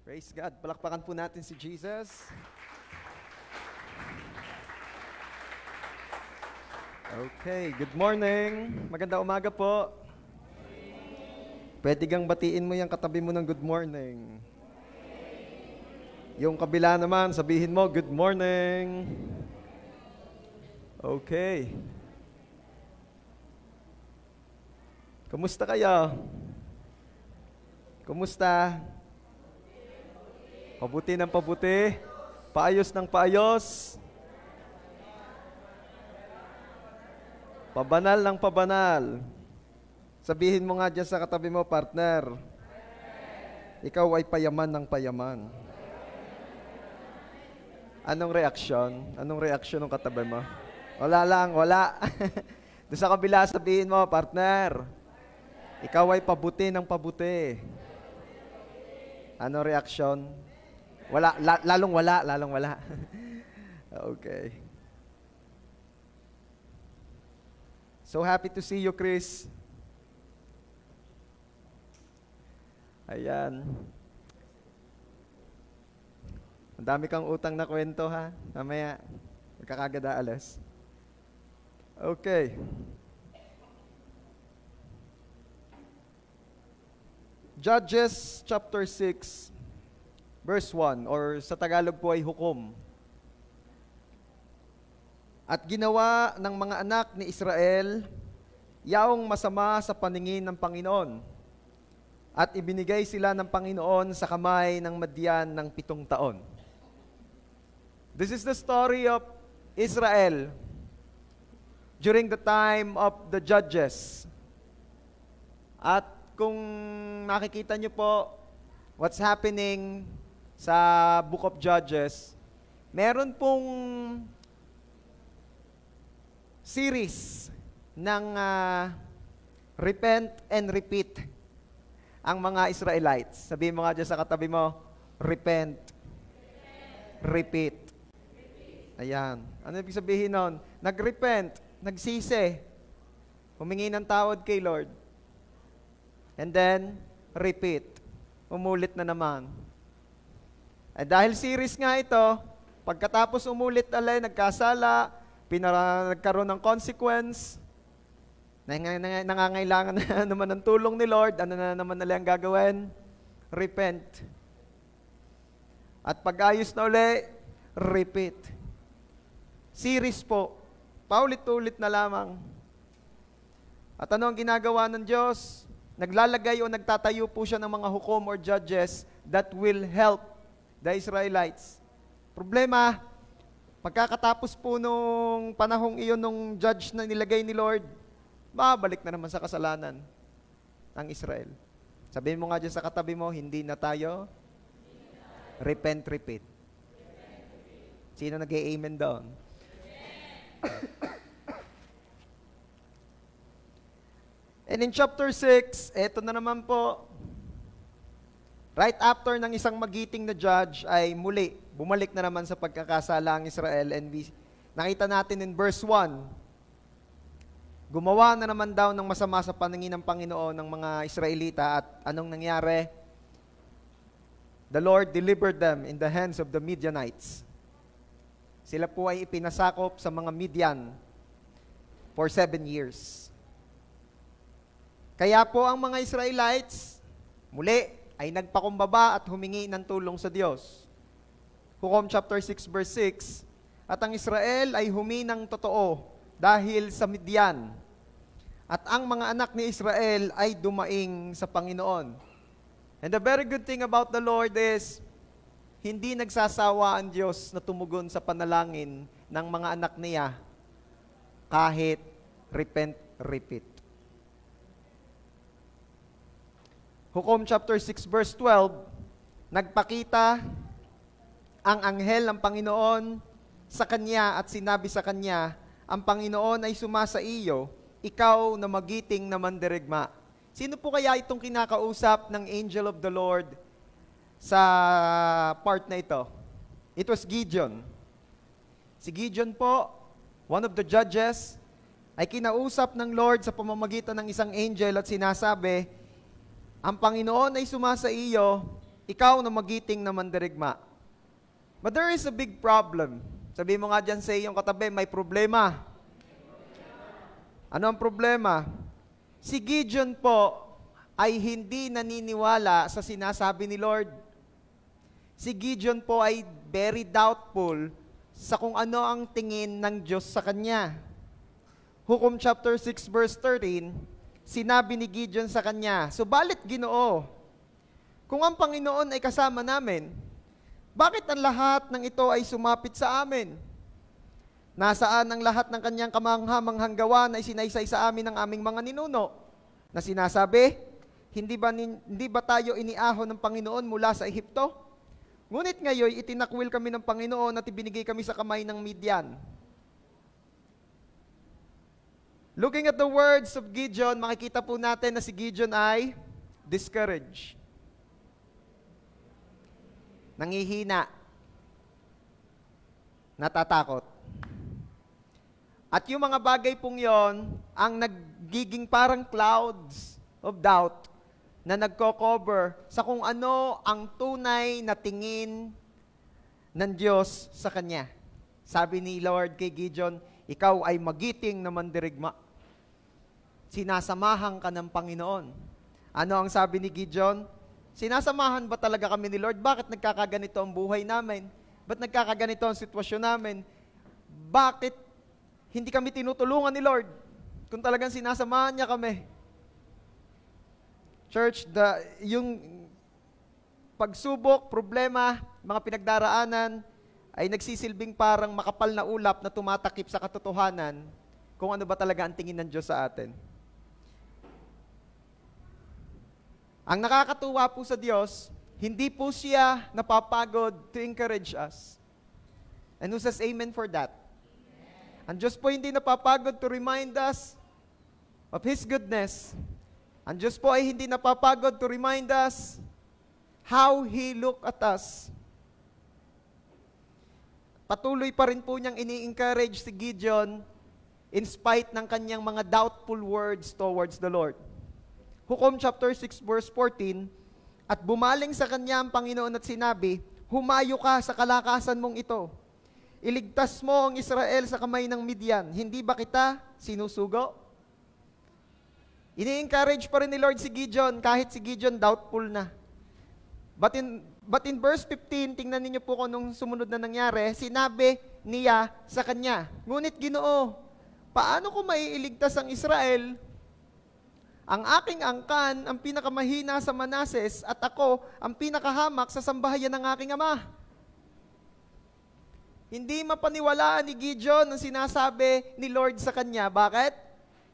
Praise God. Palakpakan po natin si Jesus. Okay, good morning. Magandang umaga po. Pwede kang batiin mo yung katabi mo ng good morning. Yung kabila naman, sabihin mo, good morning. Okay. Kumusta kayo? Kumusta? Pabuti ng pabuti, paayos ng paayos, pabanal ng pabanal. Sabihin mo nga dyan sa katabi mo, partner, ikaw ay payaman ng payaman. Anong reaksyon? Anong reaksyon ng katabi mo? Wala lang, wala. Doon sa kabila, sabihin mo, partner, ikaw ay pabuti ng pabuti. Anong reaksyon? Wala, lalong wala. Okay. So happy to see you, Chris. Ayan. Ang dami kang utang na kwento, ha? Mamaya, magkakagada alas. Okay. Judges chapter 6, verse 1, or sa Tagalog po ay hukom. At ginawa ng mga anak ni Israel yaong masama sa paningin ng Panginoon. At ibinigay sila ng Panginoon sa kamay ng Madian ng 7 taon. This is the story of Israel during the time of the judges. At kung nakikita niyo po what's happening sa Book of Judges, meron pong series ng repent and repeat ang mga Israelites. Sabihin mo nga dyan sa katabi mo, repent, repeat. Ayan. Ano ibig sabihin nun? Nag-repent, nagsisi, humingi ng tawad kay Lord. And then, repeat. Umulit na naman. At dahil series nga ito, pagkatapos umulit alay, nagkasala, nagkaroon ng consequence, nangangailangan na naman ng tulong ni Lord, ano na naman nila ang gagawin? Repent. At pag-ayos na uli, repeat. Series po. Paulit-ulit na lamang. At ano ang ginagawa ng Diyos? Naglalagay o nagtatayo po siya ng mga hukom or judges that will help the Israelites. Problema, pagkakatapos po nung panahong iyon nung judge na nilagay ni Lord, babalik na naman sa kasalanan ng Israel. Sabihin mo nga dyan sa katabi mo, hindi na tayo repent, repeat. Sino nag-amen doon? And in chapter 6, eto na naman po, right after ng isang magiting na judge ay muli, bumalik na naman sa pagkakasala ang Israel. And nakita natin in verse 1, gumawa na naman daw ng masama sa paningin ng Panginoon ng mga Israelita. At anong nangyari? The Lord delivered them in the hands of the Midianites. Sila po ay ipinasakop sa mga Midian for 7 years. Kaya po ang mga Israelites, muli, ay nagpakumbaba at humingi ng tulong sa Diyos. Hukom chapter 6 verse 6, at ang Israel ay huminang totoo dahil sa Midian. At ang mga anak ni Israel ay dumaing sa Panginoon. And the very good thing about the Lord is, hindi nagsasawa ang Diyos na tumugon sa panalangin ng mga anak niya kahit repent, repeat. Hukom chapter 6 verse 12, nagpakita ang anghel ng Panginoon sa kanya at sinabi sa kanya, ang Panginoon ay sumasa iyo, ikaw na magiting na mandirigma. Sino po kaya itong kinakausap ng angel of the Lord sa part na ito? It was Gideon. Si Gideon po, one of the judges, ay kinausap ng Lord sa pamamagitan ng isang angel at sinasabi, ang Panginoon ay sumasa iyo, ikaw na magiting na mandirigma. But there is a big problem. Sabi mo nga dyan sa iyong katabi, may problema. Ano ang problema? Si Gideon po ay hindi naniniwala sa sinasabi ni Lord. Si Gideon po ay very doubtful sa kung ano ang tingin ng Diyos sa kanya. Hukom chapter 6 verse 13, sinabi ni Gideon sa kanya, "Subalit Ginoo, kung ang Panginoon ay kasama namin, bakit ang lahat ng ito ay sumapit sa amin? Nasaan ang lahat ng kanyang kamangha-manghang gawa na isinaysay sa amin ng aming mga ninuno? Na sinasabi, hindi ba tayo iniahon ng Panginoon mula sa Ehipto? Ngunit ngayon, itinakwil kami ng Panginoon at ibinigay kami sa kamay ng Midian." Looking at the words of Gideon, makikita po natin na si Gideon ay discouraged. Nangihina. Natatakot. At yung mga bagay pong yon ang nagiging parang clouds of doubt na nagko-cover sa kung ano ang tunay na tingin ng Diyos sa kanya. Sabi ni Lord kay Gideon, ikaw ay magiting na mandirigma. Sinasamahan ka ng Panginoon. Ano ang sabi ni Gideon? Sinasamahan ba talaga kami ni Lord? Bakit nagkakaganito ang buhay namin? Ba't nagkakaganito ang sitwasyon namin? Bakit hindi kami tinutulungan ni Lord kung talagang sinasamahan niya kami? Church, yung pagsubok, problema, mga pinagdaraanan ay nagsisilbing parang makapal na ulap na tumatakip sa katotohanan kung ano ba talaga ang tingin ng Diyos sa atin. Ang nakakatuwa po sa Diyos, hindi po siya napapagod to encourage us. And who says amen for that? Ang Diyos po hindi napapagod to remind us of His goodness. Ang Diyos po ay hindi napapagod to remind us how He looked at us. Patuloy pa rin po niyang ini-encourage si Gideon in spite ng kanyang mga doubtful words towards the Lord. Hukom chapter 6 verse 14, "At bumaling sa kanya ang Panginoon at sinabi, humayo ka sa kalakasan mong ito. Iligtas mo ang Israel sa kamay ng Midian. Hindi ba kita sinusugo?" Ini-encourage pa rin ni Lord si Gideon kahit si Gideon doubtful na. But in verse 15, tingnan ninyo po kung nung sumunod na nangyari, sinabi niya sa kanya, "Ngunit Ginoo, paano ko maiiligtas ang Israel? Ang aking angkan ang pinakamahina sa Manases at ako ang pinakahamak sa sambahayan ng aking ama." Hindi mapaniwalaan ni Gideon ang sinasabi ni Lord sa kanya. Bakit?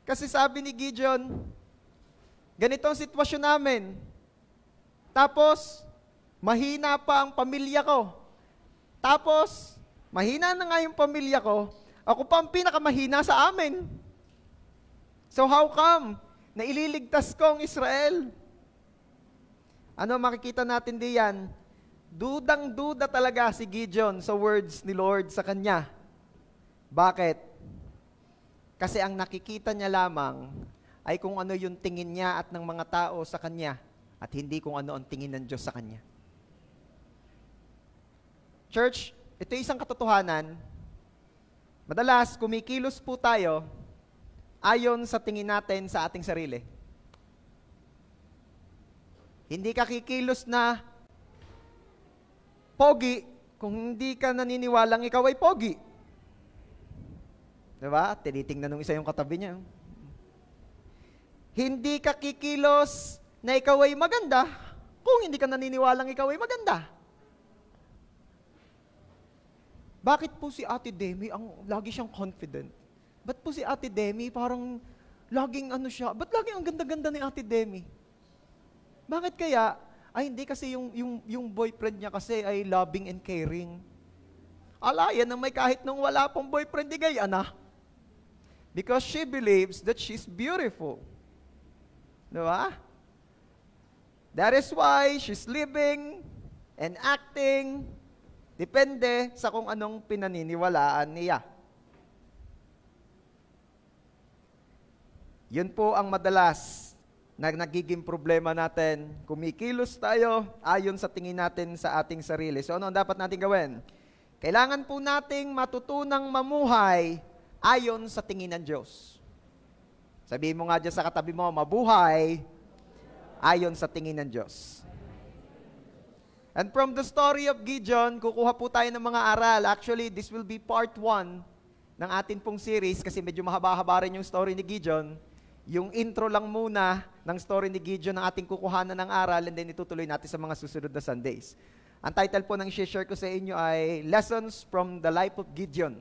Kasi sabi ni Gideon, ganito ang sitwasyon namin. Tapos, mahina pa ang pamilya ko. Tapos, mahina na nga yung pamilya ko, ako pa ang pinakamahina sa amin. So how come na ililigtas ko ang Israel? Ano makikita natin diyan? Dudang-duda talaga si Gideon sa words ni Lord sa kanya. Bakit? Kasi ang nakikita niya lamang ay kung ano yung tingin niya at ng mga tao sa kanya at hindi kung ano ang tingin ng Diyos sa kanya. Church, ito isang katotohanan. Madalas, kumikilos po tayo ayon sa tingin natin sa ating sarili. Hindi ka kikilos na pogi kung hindi ka naniniwalang ikaw ay pogi. Diba? Tinitingnan ng isa yung katabi niya. Hindi ka kikilos na ikaw ay maganda kung hindi ka naniniwalang ikaw ay maganda. Bakit po si Ate Demi, lagi siyang confident? Ba't po si Ate Demi parang laging ano siya? Ba't laging ang ganda-ganda ni Ate Demi? Bakit kaya? Ay, hindi kasi yung boyfriend niya kasi ay loving and caring. Ala, yan ang may kahit nung wala pong boyfriend, di gaya na. Because she believes that she's beautiful. Diba? That is why she's living and acting depende sa kung anong pinaniniwalaan niya. Yun po ang madalas na nagiging problema natin. Kumikilos tayo ayon sa tingin natin sa ating sarili. So ano ang dapat natin gawin? Kailangan po nating matutunang mamuhay ayon sa tingin ng Diyos. Sabihin mo nga dyan sa katabi mo, mabuhay ayon sa tingin ng Diyos. And from the story of Gideon, kukuha po tayo ng mga aral. Actually, this will be part 1 ng atin pong series kasi medyo mahaba-haba rin yung story ni Gideon. Yung intro lang muna ng story ni Gideon ang ating kukuhanan ng aral and then itutuloy natin sa mga susunod na Sundays. Ang title po ng share ko sa inyo ay Lessons from the Life of Gideon.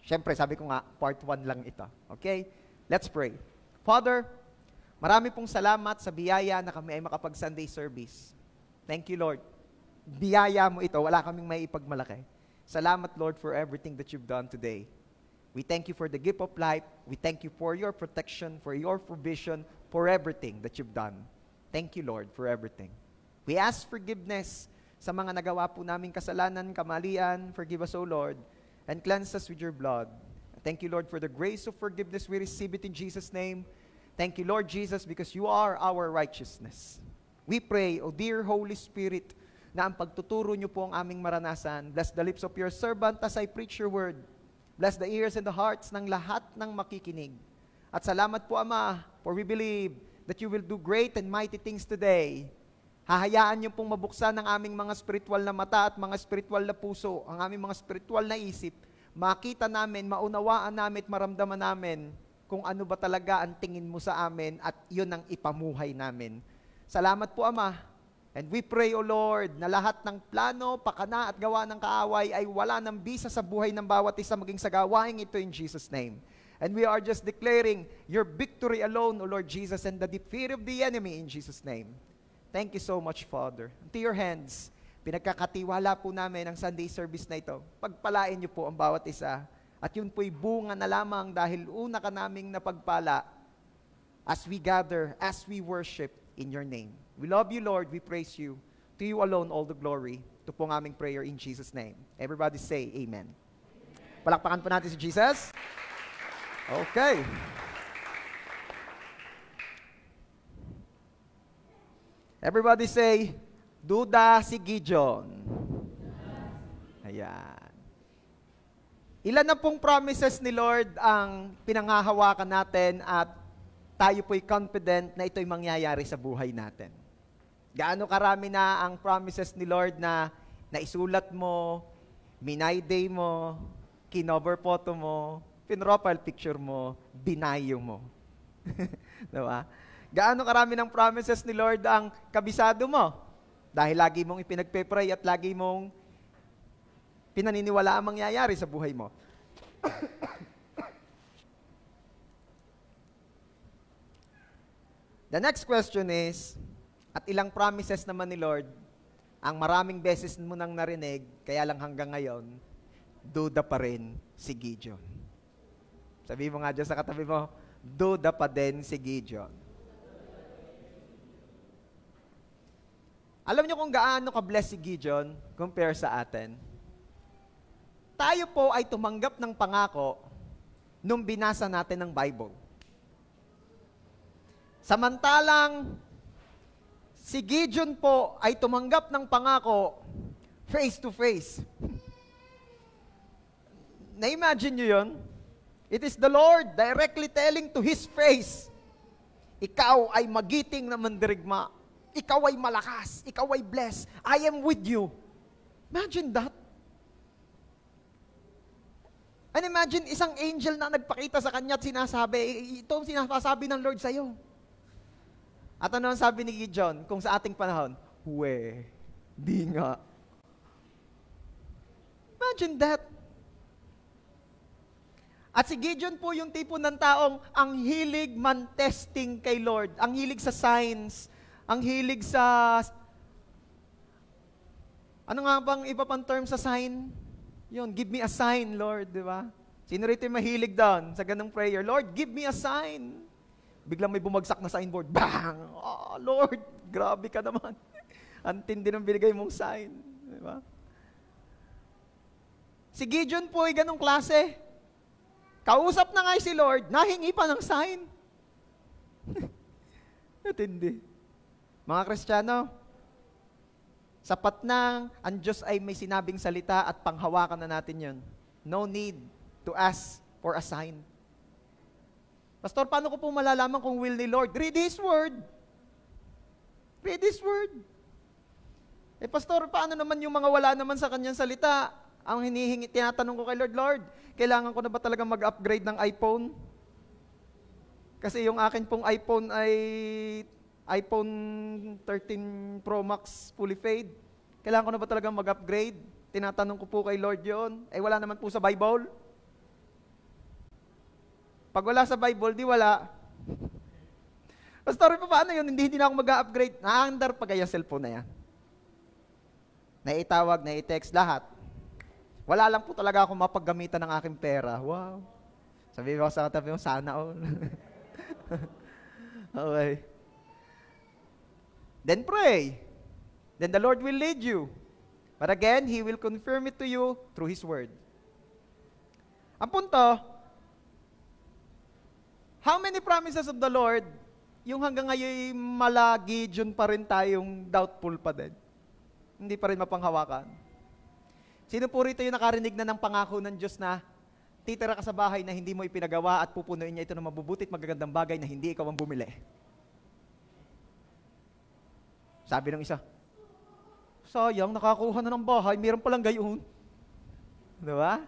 Siyempre, sabi ko nga, part 1 lang ito. Okay? Let's pray. Father, marami pong salamat sa biyaya na kami ay makapag-Sunday service. Thank you, Lord. Biyaya mo ito, wala kaming may ipagmalaki. Salamat, Lord, for everything that you've done today. We thank you for the gift of life. We thank you for your protection, for your provision, for everything that you've done. Thank you, Lord, for everything. We ask forgiveness sa mga nagawa po naming kasalanan, kamalian. Forgive us, O Lord, and cleanse us with your blood. Thank you, Lord, for the grace of forgiveness. We receive it in Jesus' name. Thank you, Lord Jesus, because you are our righteousness. We pray, O dear Holy Spirit, na ang pagtuturo niyo po ang aming maranasan. Bless the lips of your servant as I preach your word. Bless the ears and the hearts ng lahat ng makikinig. At salamat po, Ama, for we believe that you will do great and mighty things today. Hahayaan niyo pong mabuksan ang aming mga spiritual na mata at mga spiritual na puso, ang aming mga spiritual na isip, makita namin, maunawaan namin at maramdaman namin kung ano ba talaga ang tingin mo sa amin at yun ang ipamuhay namin. Salamat po, Ama. And we pray, O Lord, na lahat ng plano, pakana at gawa ng kaaway ay wala ng bisa sa buhay ng bawat isa maging sa gawain ito in Jesus' name. And we are just declaring your victory alone, O Lord Jesus, and the defeat of the enemy in Jesus' name. Thank you so much, Father. Into your hands, pinagkakatiwala po namin ang Sunday service na ito. Pagpalain niyo po ang bawat isa. At yun po'y bunga na lamang dahil una ka naming napagpala as we gather, as we worship in your name. We love you, Lord. We praise you. To you alone all the glory. Ito po ang aming prayer in Jesus' name. Everybody say amen. Palakpakan po natin si Jesus. Okay. Everybody say, duda si Gideon. Ayan. Ilan na pong promises ni Lord ang pinanghahawakan natin at tayo po'y confident na ito'y mangyayari sa buhay natin. Gaano karami na ang promises ni Lord na naisulat mo, minayday mo, kinover photo mo, pinrofile picture mo, binayo mo. Diba? Gaano karami ng promises ni Lord ang kabisado mo? Dahil lagi mong ipinagpe-pray at lagi mong pinaniniwala ang mangyayari sa buhay mo. The next question is, at ilang promises naman ni Lord, ang maraming beses mo nang narinig, kaya lang hanggang ngayon, duda pa rin si Gideon. Sabi mo nga dyan sa katabi mo, duda pa din si Gideon. Alam niyo kung gaano ka-bless si Gideon compare sa atin? Tayo po ay tumanggap ng pangako nung binasa natin ng Bible. Samantalang, si Gideon po ay tumanggap ng pangako face to face. Na-imagine nyo yun? It is the Lord directly telling to His face, ikaw ay magiting na mandirigma. Ikaw ay malakas. Ikaw ay blessed. I am with you. Imagine that. And imagine isang angel na nagpakita sa kanya at sinasabi, ito ang sinasabi ng Lord sa'yo. At ano ang sabi ni Gideon kung sa ating panahon? Di nga. Imagine that. At si Gideon po yung tipo ng taong ang hilig man-testing kay Lord. Ang hilig sa signs. Ang hilig sa... Ano nga bang iba pang term sa sign? Yun, give me a sign, Lord, di ba? Sino rito yung mahilig doon sa ganung prayer? Lord, give me a sign. Biglang may bumagsak na signboard. Bang! Oh, Lord, grabe ka naman. Ang tindi ng binigay mong sign. Di ba? Si Gideon po ay ganong klase. Kausap na nga si Lord, nahingi pa ng sign. Matindi. Mga Kristiyano, sapat na ang Diyos ay may sinabing salita at panghawakan na natin yun. No need to ask for a sign. Pastor, paano ko po malalaman kung will ni Lord? Read His Word. Read His Word. Pastor, paano naman yung mga wala naman sa kanyang salita? Ang tinatanong ko kay Lord, Lord, kailangan ko na ba talagang mag-upgrade ng iPhone? Kasi yung akin pong iPhone ay iPhone 13 Pro Max fully fade. Kailangan ko na ba talagang mag-upgrade? Tinatanong ko po kay Lord yon. Wala naman po sa Bible. Pag wala sa Bible, di wala. Pastor, paano yun? Hindi na ako mag-upgrade. Naandar pa kaya cellphone na yan. Naitawag, naitext, lahat. Wala lang po talaga ako mapaggamitan ng aking pera. Wow. Sabi ko sa katabi mo, sana all. Okay. Then pray. Then the Lord will lead you. But again, He will confirm it to you through His Word. Ang punto, how many promises of the Lord, yung hanggang ngayon malagi dyan pa rin tayong doubtful pa din? Hindi pa rin mapanghawakan. Sino po rito yung nakarinig na ng pangako ng Diyos na titira ka sa bahay na hindi mo ipinagawa at pupunuin niya ito ng mabubuti at magagandang bagay na hindi ikaw ang bumili? Sabi ng isa, sayang, nakakuha na ng bahay, meron palang gayon. Diba?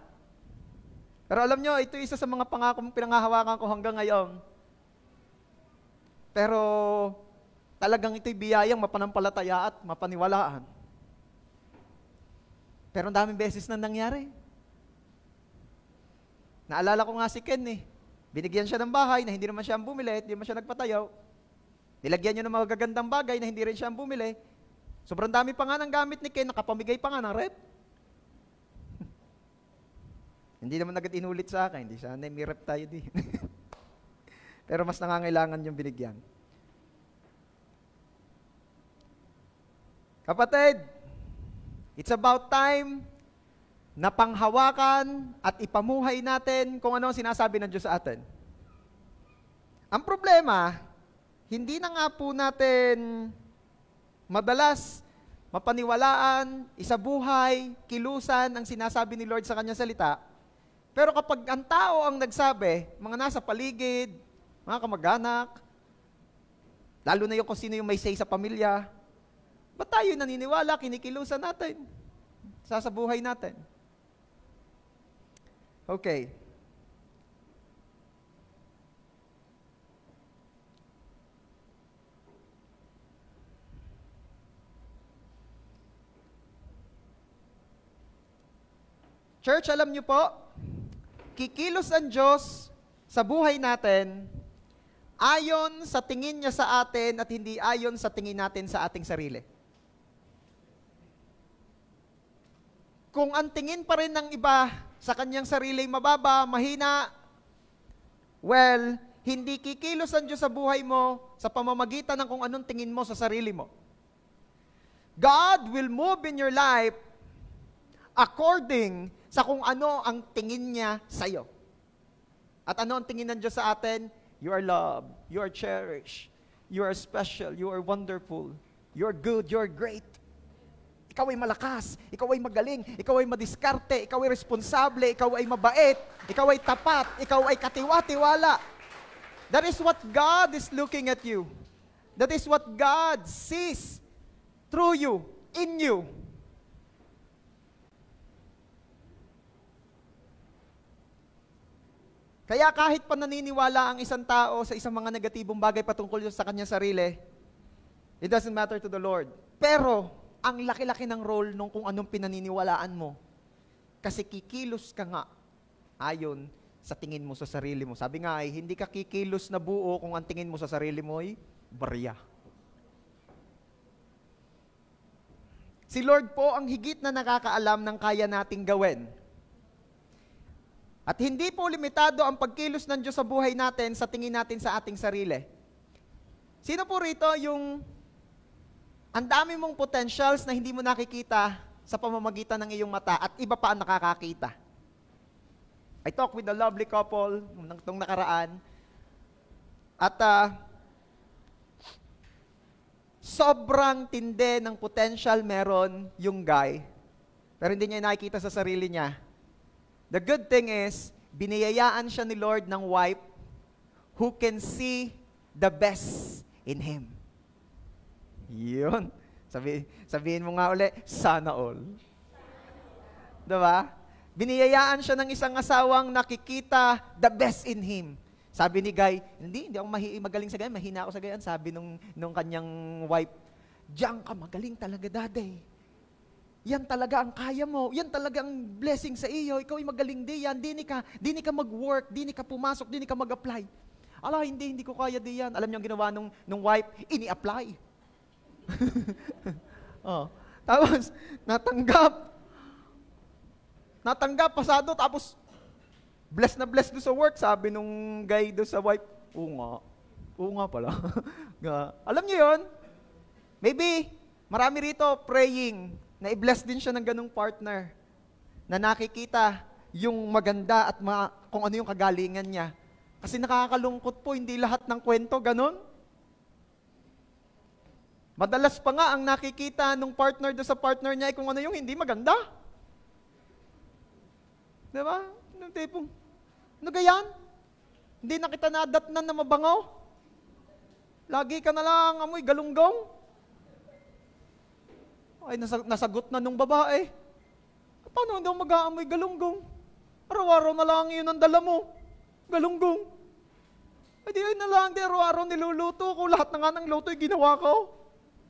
Pero alam nyo, ito isa sa mga pangakong pinanghahawakan ko hanggang ngayon. Pero talagang ito'y biyayang mapanampalataya at mapaniwalaan. Pero ang daming beses na nangyari. Naalala ko nga si Ken Binigyan siya ng bahay na hindi naman siya ang bumili, hindi naman siya nagpatayo. Nilagyan niya ng mga gagandang bagay na hindi rin siya ang bumili. Sobrang dami pa nga ng gamit ni Ken, nakapamigay pa nga ng rep. Hindi naman agad inulit sa akin, hindi sana may rep tayo din. Pero mas nangangailangan yung binigyan. Kapatid, it's about time na panghawakan at ipamuhay natin kung ano ang sinasabi ng Diyos sa atin. Ang problema, hindi na nga po natin madalas mapaniwalaan, isabuhay, kilusan ang sinasabi ni Lord sa kanyang salita. Pero kapag ang tao ang nagsabi, mga nasa paligid, mga kamag-anak, lalo na yung kung sino yung may say sa pamilya, ba't tayo naniniwala, kinikilusan natin, sasabuhay natin? Okay. Church, alam niyo po, kikilos ang Diyos sa buhay natin ayon sa tingin niya sa atin at hindi ayon sa tingin natin sa ating sarili. Kung ang tingin pa rin ng iba sa kanyang sarili mababa, mahina, well, hindi kikilos ang Diyos sa buhay mo sa pamamagitan ng kung anong tingin mo sa sarili mo. God will move in your life according sa kung ano ang tingin niya sa iyo. At ano ang tingin ng Diyos sa atin? You are loved, you are cherished, you are special, you are wonderful, you are good, you are great. Ikaw ay malakas, ikaw ay magaling, ikaw ay madiskarte, ikaw ay responsable, ikaw ay mabait, ikaw ay tapat, ikaw ay katiwa-tiwala. That is what God is looking at you. That is what God sees through you, in you. Kaya kahit pa naniniwala ang isang tao sa isang mga negatibong bagay patungkol sa kanyang sarili, it doesn't matter to the Lord. Pero, ang laki-laki ng role nung kung anong pinaniniwalaan mo. Kasi kikilos ka nga ayon sa tingin mo sa sarili mo. Sabi nga ay, hindi ka kikilos na buo kung ang tingin mo sa sarili mo ay barya. Si Lord po ang higit na nakakaalam ng kaya nating gawin. At hindi po limitado ang pagkilos ng Diyos sa buhay natin sa tingin natin sa ating sarili. Sino po rito yung ang dami mong potentials na hindi mo nakikita sa pamamagitan ng iyong mata at iba pa ang nakakakita? I talked with a lovely couple nung nakaraan at sobrang tindi ng potential meron yung guy, pero hindi niya nakikita sa sarili niya. The good thing is, biniyayaan siya ni Lord ng wife who can see the best in him. Yun. Sabihin mo nga uli, sana all. Diba? Biniyayaan siya ng isang asawang nakikita the best in him. Sabi ni Guy, hindi ako magaling sa ganyan, mahina ako sa ganyan. Sabi nung kanyang wife, diyan ka magaling talaga, daddy. Yan talaga ang kaya mo. Yan talaga ang blessing sa iyo. Ikaw ay magaling diyan. Di ka mag-work, di ka pumasok, di ka mag-apply. Ala, hindi ko kaya diyan. Alam niyo ang ginawa nung wife, ini-apply. Oh. Tapos, natanggap, pasado, tapos, blessed na blessed doon sa work. Sabi nung guy doon sa wife, oo nga pala. Alam niyo yon? Maybe, marami rito praying, na i-bless din siya ng ganung partner, na nakikita yung maganda at kung ano yung kagalingan niya. Kasi nakakalungkot po, hindi lahat ng kwento ganun. Madalas pa nga ang nakikita nung partner doon sa partner niya ay kung ano yung hindi maganda. Diba? Nung tipong, ano gayan? Hindi na kita nadatnan na mabangaw? Lagi ka na lang amoy galunggong? Ay, nasagot na nung babae. Paano daw mag-aamoy galunggong? Araw-araw na lang yun ang dala mo. Galunggong. Ay, di na lang, di araw-araw niluluto ko. Lahat na nga ng luto ay ginawa ko.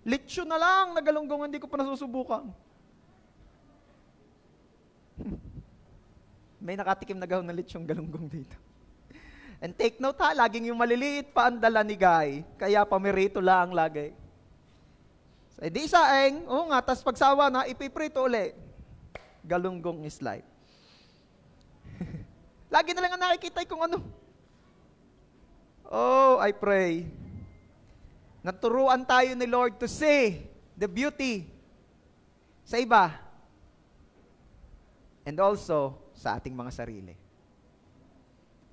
Lechon na lang na galunggong, hindi ko pa nasusubukan. May nakatikim na gahon na lechong galunggong dito. And take note ha, laging yung maliliit pa ang dala ni Guy, kaya pamirito lang lagi. So, di isaeng, oo nga, tas pagsawa na, ipiprito uli. Galunggong is life. Lagi na lang ang nakikita kung ano. Oh, I pray. Naturuan tayo ni Lord to see the beauty sa iba and also sa ating mga sarili.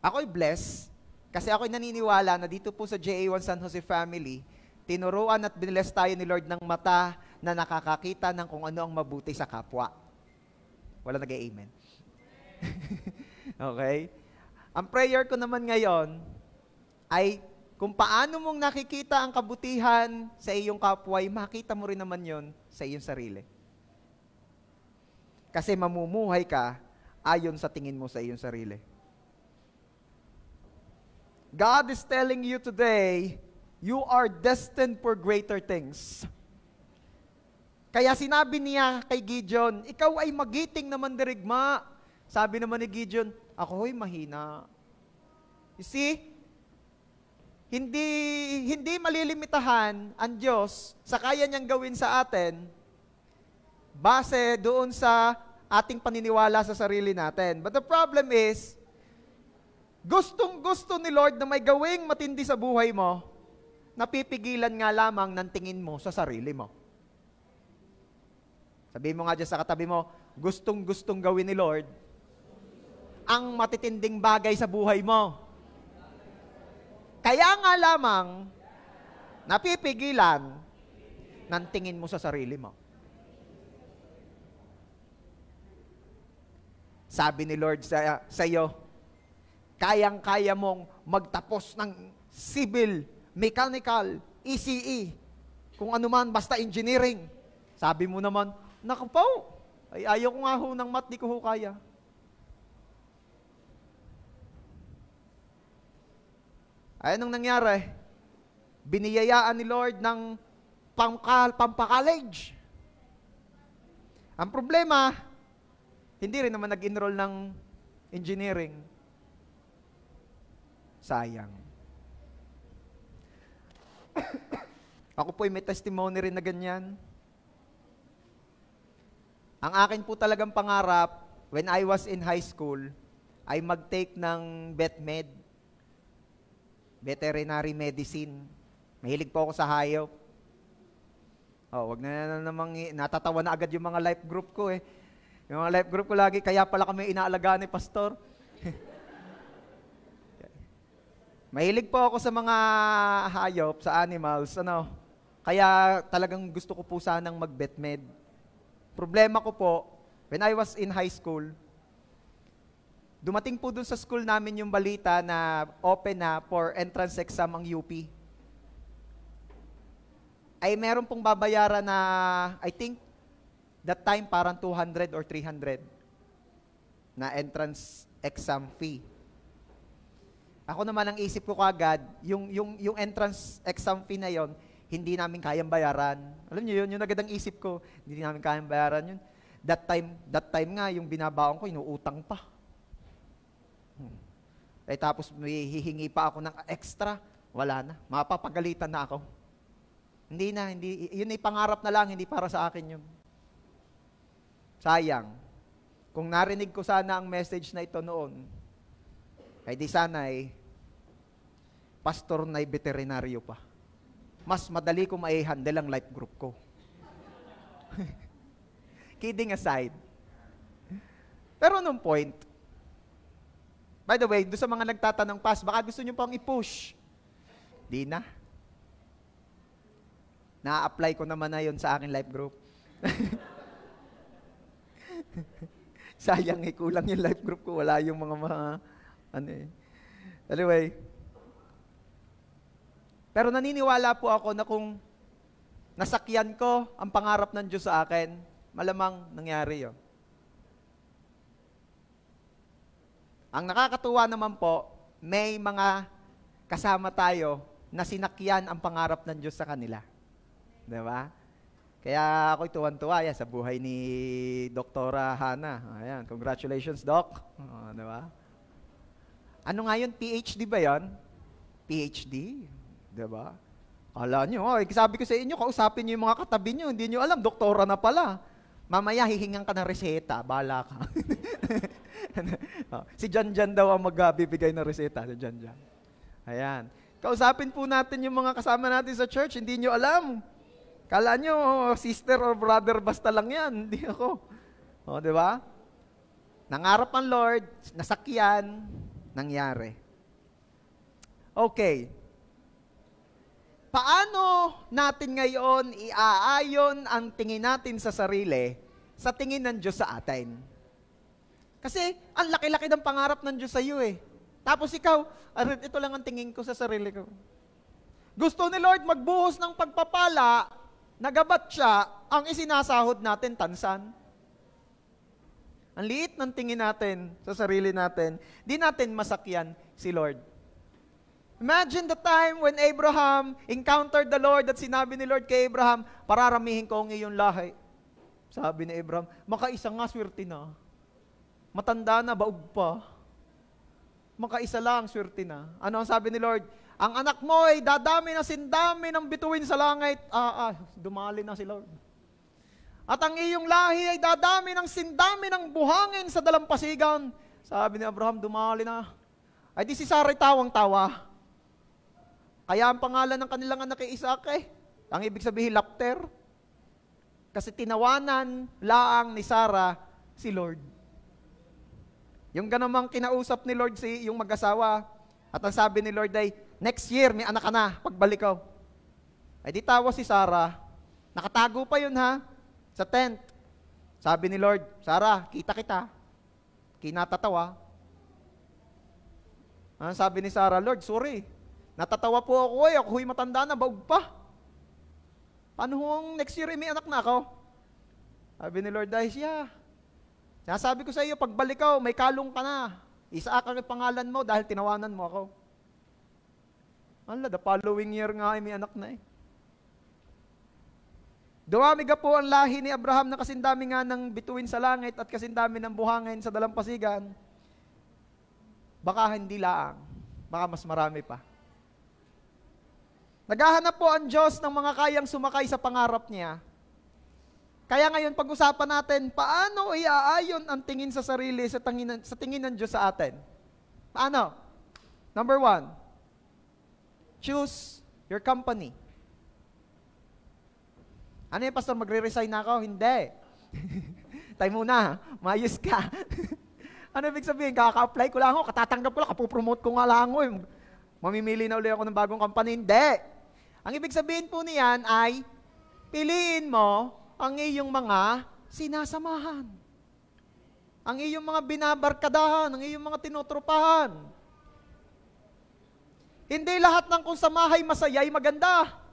Ako'y blessed kasi ako'y naniniwala na dito po sa JA1 San Jose Family, tinuruan at biniless tayo ni Lord ng mata na nakakakita ng kung ano ang mabuti sa kapwa. Wala nag-amen. Okay? Ang prayer ko naman ngayon ay kung paano mong nakikita ang kabutihan sa iyong kapwa, makita mo rin naman yon sa iyong sarili. Kasi mamumuhay ka ayon sa tingin mo sa iyong sarili. God is telling you today, you are destined for greater things. Kaya sinabi niya kay Gideon, ikaw ay magiting na mandirigma. Sabi naman ni Gideon, ako'y mahina. You see? Hindi malilimitahan ang Diyos sa kaya niyang gawin sa atin base doon sa ating paniniwala sa sarili natin. But the problem is, gustong-gusto ni Lord na may gawing matindi sa buhay mo, napipigilan nga lamang ng tingin mo sa sarili mo. Sabihin mo nga dyan sa katabi mo, gustong-gustong gawin ni Lord ang matitinding bagay sa buhay mo. Kaya nga lamang, napipigilan ng tingin mo sa sarili mo. Sabi ni Lord sa iyo, kayang-kaya mong magtapos ng civil, mechanical, ECE, kung ano man, basta engineering. Sabi mo naman, naku po, ay ayaw ko nga ho ng math, di ko ho kaya. Ay, anong nangyari? Biniyayaan ni Lord ng pampakolege. Ang problema, hindi rin naman nag-enroll ng engineering. Sayang. Ako po'y may testimony rin na ganyan. Ang akin po talagang pangarap, when I was in high school, ay mag-take ng BetMed, veterinary medicine. Mahilig po ako sa hayop. Wag na namang, natatawa na agad yung mga life group ko eh. Yung mga life group ko lagi, kaya pala kami inaalagaan ni Pastor. Mahilig po ako sa mga hayop, sa animals, Kaya talagang gusto ko po sanang mag-BetMed. Problema ko po, when I was in high school, dumating po dun sa school namin yung balita na open na for entrance exam ang UP. Ay meron pong babayaran na, I think, that time parang 200 or 300 na entrance exam fee. Ako naman ang isip ko kagad, yung entrance exam fee na yon, hindi namin kayang bayaran. Alam niyo yun, yung agad ang isip ko, hindi namin kayang bayaran yun. That time nga, yung binabaon ko, inuutang pa. Eh tapos may hihingi pa ako ng extra, wala na, mapapagalitan na ako. Hindi, yun ay pangarap na lang, hindi para sa akin yun. Sayang. Kung narinig ko sana ang message na ito noon, ay di sana ay pastor na veterinaryo pa. Mas madali ko mai-handle ang life group ko. Kidding aside. Pero nung point, by the way, doon sa mga nagtatanong, Pas, baka gusto nyo pang i-push. Di na. Na-apply ko naman na yun sa aking life group. Sayang kulang yung life group ko. Wala yung mga Anyway. Pero naniniwala po ako na kung nasakyan ko ang pangarap ng Diyos sa akin, malamang nangyari yun. Ang nakakatuwa naman po, may mga kasama tayo na sinakyan ang pangarap ng Diyos sa kanila. Diba? Kaya ako'y tuwan-tuwa sa buhay ni Doktora Hana. Ayan, congratulations, Doc. Diba? Ano nga yun? PhD ba yun? PhD? Diba? Kala nyo, sabi ko sa inyo, kausapin nyo yung mga katabi nyo, hindi nyo alam, doktora na pala. Mamaya, hihingan ka ng reseta, bala ka. Si Janjan daw ang magbibigay ng reseta, si Janjan. Ayan. Kausapin po natin yung mga kasama natin sa church, hindi nyo alam. Kala nyo, sister or brother, basta lang yan, hindi ako. Diba? Nangarap ang Lord, nasakyan, nangyari. Okay. Paano natin ngayon iaayon ang tingin natin sa sarili sa tingin ng Diyos sa atin? Kasi ang laki-laki ng pangarap ng Diyos sa iyo eh. Tapos ikaw, ito lang ang tingin ko sa sarili ko. Gusto ni Lord magbuhos ng pagpapala, nagabat siya, ang isinasahod natin, tansan. Ang liit ng tingin natin sa sarili natin, di natin masakyan si Lord. Imagine the time when Abraham encountered the Lord at sinabi ni Lord kay Abraham, pararamihin ko ang iyong lahi. Sabi ni Abraham, makaisa nga, swerte na. Matanda na, baog pa. Makaisa lang, swerte na. Ano ang sabi ni Lord? Ang anak mo ay dadami na sindami ng bituin sa langit. Dumali na si Lord. At ang iyong lahi ay dadami ng sindami ng buhangin sa dalampasigan. Sabi ni Abraham, dumali na. Ay di si Sarah tawang-tawa. Kaya ang pangalan ng kanilang anak ay Isaac ang ibig sabihin, lapter. Kasi tinawanan laang ni Sarah si Lord. Yung ganamang kinausap ni Lord yung mag-asawa. At ang sabi ni Lord ay, next year, may anak ka na, pagbalik ko. Ay di tawa si Sarah. Nakatago pa yun sa tent. Sabi ni Lord, Sarah, kita kita. Kinatatawa. Ang sabi ni Sarah, Lord, sorry. Natatawa po ako ako'y matanda na, baog pa. Paano kung next year may anak na ako? Sabi ni Lord, dahil siya. Sabi ko sa iyo, pagbalik ko, may kalong ka na. Isaac ang pangalan mo dahil tinawanan mo ako. The following year nga ay may anak na Dumami ka po ang lahi ni Abraham na kasindami nga ng bituin sa langit at kasindami ng buhangin sa dalampasigan. Baka hindi laang. Baka mas marami pa. Naghahanap po ang Diyos ng mga kayang sumakay sa pangarap niya. Kaya ngayon pag-usapan natin, paano iaayon ang tingin sa sarili sa tingin ng Diyos sa atin? Paano? Number 1, choose your company. Ano yung pastor, magre-resign na ako? Hindi. Tayo muna, mayos ka. Ano ibig sabihin? Kaka-apply ko lang ako, katatanggap ko lang, kapopromote ko nga lang ako. Mamimili na ulit ako ng bagong company. Hindi. Ang ibig sabihin po niyan ay, piliin mo ang iyong mga sinasamahan. Ang iyong mga binabarkadahan, ang iyong mga tinutropahan. Hindi lahat ng kung samahay masaya ay maganda.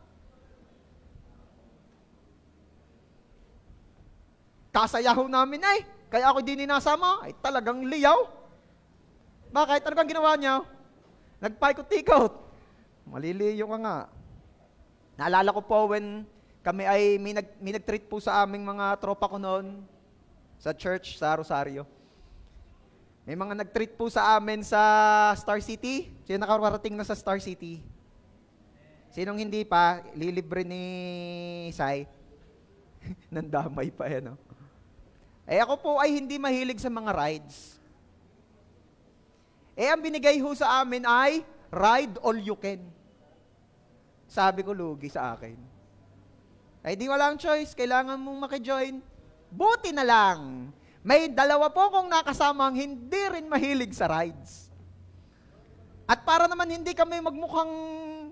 Kasayaho namin ay, kaya ako di ninasama, ay talagang liyaw. Bakit? Ano kang ginawa niya? Nagpaikot-ikot. Maliliyo ka nga. Naalala ko po when kami ay may nag-treat po sa aming mga tropa ko noon sa church, sa Rosario. May mga nag-treat po sa amin sa Star City. Sino nakarating na sa Star City? Sinong hindi pa, lilibre ni Sai. Nandamay pa yan, no? Eh ako po ay hindi mahilig sa mga rides. Eh ang binigay ho sa amin ay ride all you can. Sabi ko, lugi sa akin. Ay di walang choice, kailangan mong makijoin. Buti na lang, may dalawa po kong nakasamang hindi rin mahilig sa rides. At para naman hindi kami magmukhang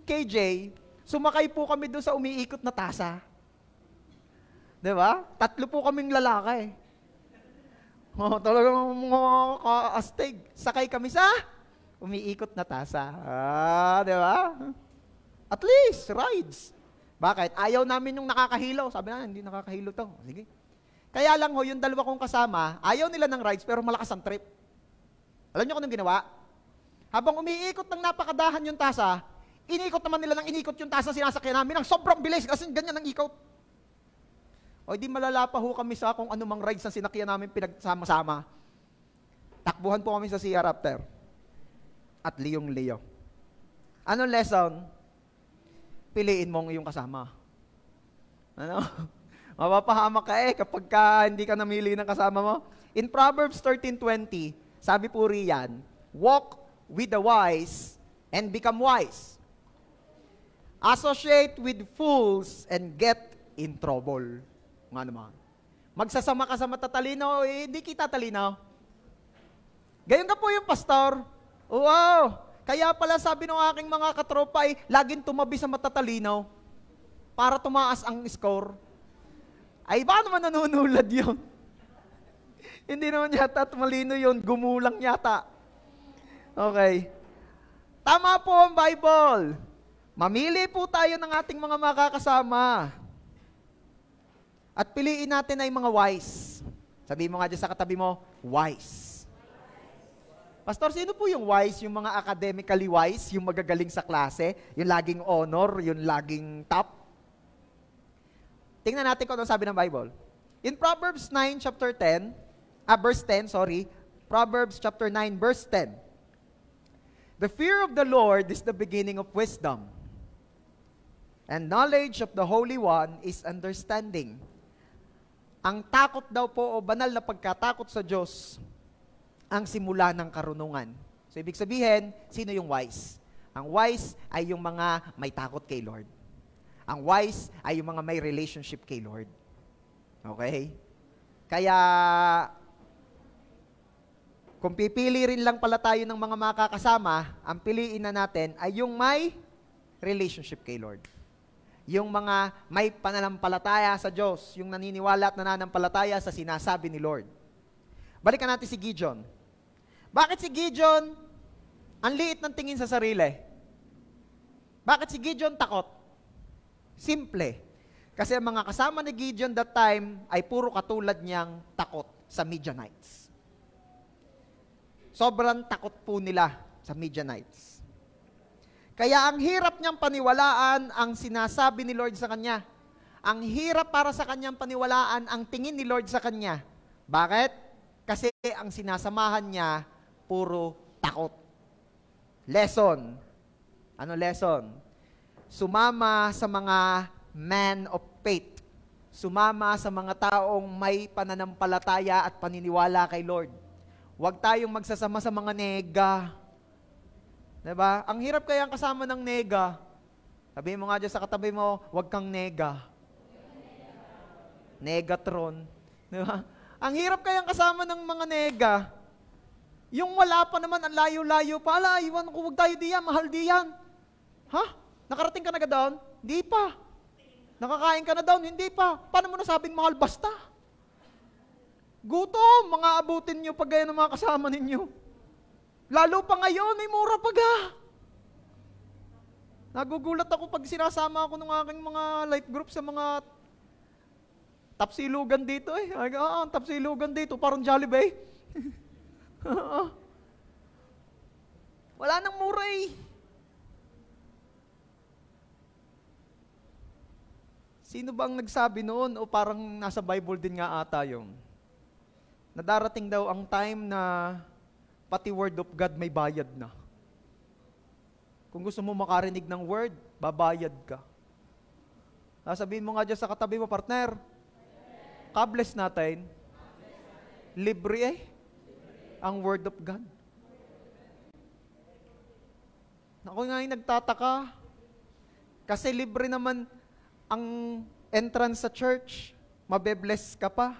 KJ, sumakay po kami doon sa umiikot na tasa. Diba? 3 po kaming lalaki. Oh, talagang mga kaastig. Sakay kami sa umiikot na tasa. Diba? At least, rides. Bakit? Ayaw namin yung nakakahilo. Sabi na, hindi nakakahilo to. Sige. Kaya lang ho, yung dalawa kong kasama, ayaw nila ng rides pero malakas ang trip. Alam niyo kung anong ginawa? Habang umiikot ng napakadahan yung tasa, inikot naman nila ng inikot yung tasa sinasakyan namin ng sobrang bilis kasi ganyan ang ikot. O di malala pa ho kami sa kung anumang rides na sinakyan namin pinagsama-sama. Takbuhan po kami sa CR after. At liyong-liyo. Anong lesson? Piliin mo ang iyong kasama. Ano? Mapapahamak ka kapag hindi ka namili ng kasama mo. In Proverbs 13:20, sabi po riyan, walk with the wise and become wise. Associate with fools and get in trouble. Nga naman. Magsasama ka sa matatalino, hindi kita talino. Gayon ka po yung pastor. Wow! Kaya pala sabi ng aking mga katropa ay laging tumabi sa matatalino para tumaas ang score. Ay, ba naman nanunulad yun? Hindi naman yata tumalino yun, gumulang yata. Okay. Tama po ang Bible. Mamili po tayo ng ating mga makakasama. At piliin natin ay mga wise. Sabihin mo nga dyan sa katabi mo, wise. Pastor, sino po yung wise? Yung mga academically wise, yung magagaling sa klase, yung laging honor, yung laging top? Tingnan natin kung ano sabi ng Bible. In Proverbs 9, verse 10, Proverbs chapter 9, verse 10. The fear of the Lord is the beginning of wisdom, and knowledge of the Holy One is understanding. Ang takot daw po o banal na pagkatakot sa Diyos ang simula ng karunungan. So, ibig sabihin, sino yung wise? Ang wise ay yung mga may takot kay Lord. Ang wise ay yung mga may relationship kay Lord. Okay? Kaya, kung pipili rin lang pala tayo ng mga makakasama, ang piliin na natin ay yung may relationship kay Lord. Yung mga may pananampalataya sa Diyos, yung naniniwala at nananampalataya sa sinasabi ni Lord. Balikan natin si Gideon. Bakit si Gideon ang liit ng tingin sa sarili? Bakit si Gideon takot? Simple. Kasi ang mga kasama ni Gideon that time ay puro katulad niyang takot sa Midianites. Sobrang takot po nila sa Midianites. Kaya ang hirap niyang paniwalaan ang sinasabi ni Lord sa kanya. Ang hirap para sa kanyang paniwalaan ang tingin ni Lord sa kanya. Bakit? Kasi ang sinasamahan niya, puro takot. Lesson. Ano lesson? Sumama sa mga man of faith. Sumama sa mga taong may pananampalataya at paniniwala kay Lord. Huwag tayong magsasama sa mga nega. Diba? Ang hirap kaya ang kasama ng nega. Sabihin mo nga dyan sa katabi mo, huwag kang nega. Negatron. Diba? Ang hirap kaya ang kasama ng mga nega. Yung wala pa naman, ang layo-layo pa. Ala, iwan ko, huwag tayo diyan, mahal diyan. Ha? Nakarating ka na doon? Hindi pa. Nakakain ka na daw? Hindi pa. Paano mo nasabing mahal? Basta. Gutom, mga abutin nyo pag gaya ng mga kasama ninyo. Lalo pa ngayon, may mura pa ga. Nagugulat ako pag sinasama ako ng aking mga life group sa mga tapsilugan dito eh. Tapsilugan dito, parang Jollibee. Wala nang mura eh. Sino bang nagsabi noon o parang nasa Bible din nga ata yung nadarating daw ang time na pati word of God may bayad na. Kung gusto mo makarinig ng word, babayad ka. Sasabihin mo nga dyan sa katabi mo, partner, kabless natin, libre eh, ang word of God. Ako nga yung nagtataka, kasi libre naman ang entrance sa church, mabe-bless ka pa.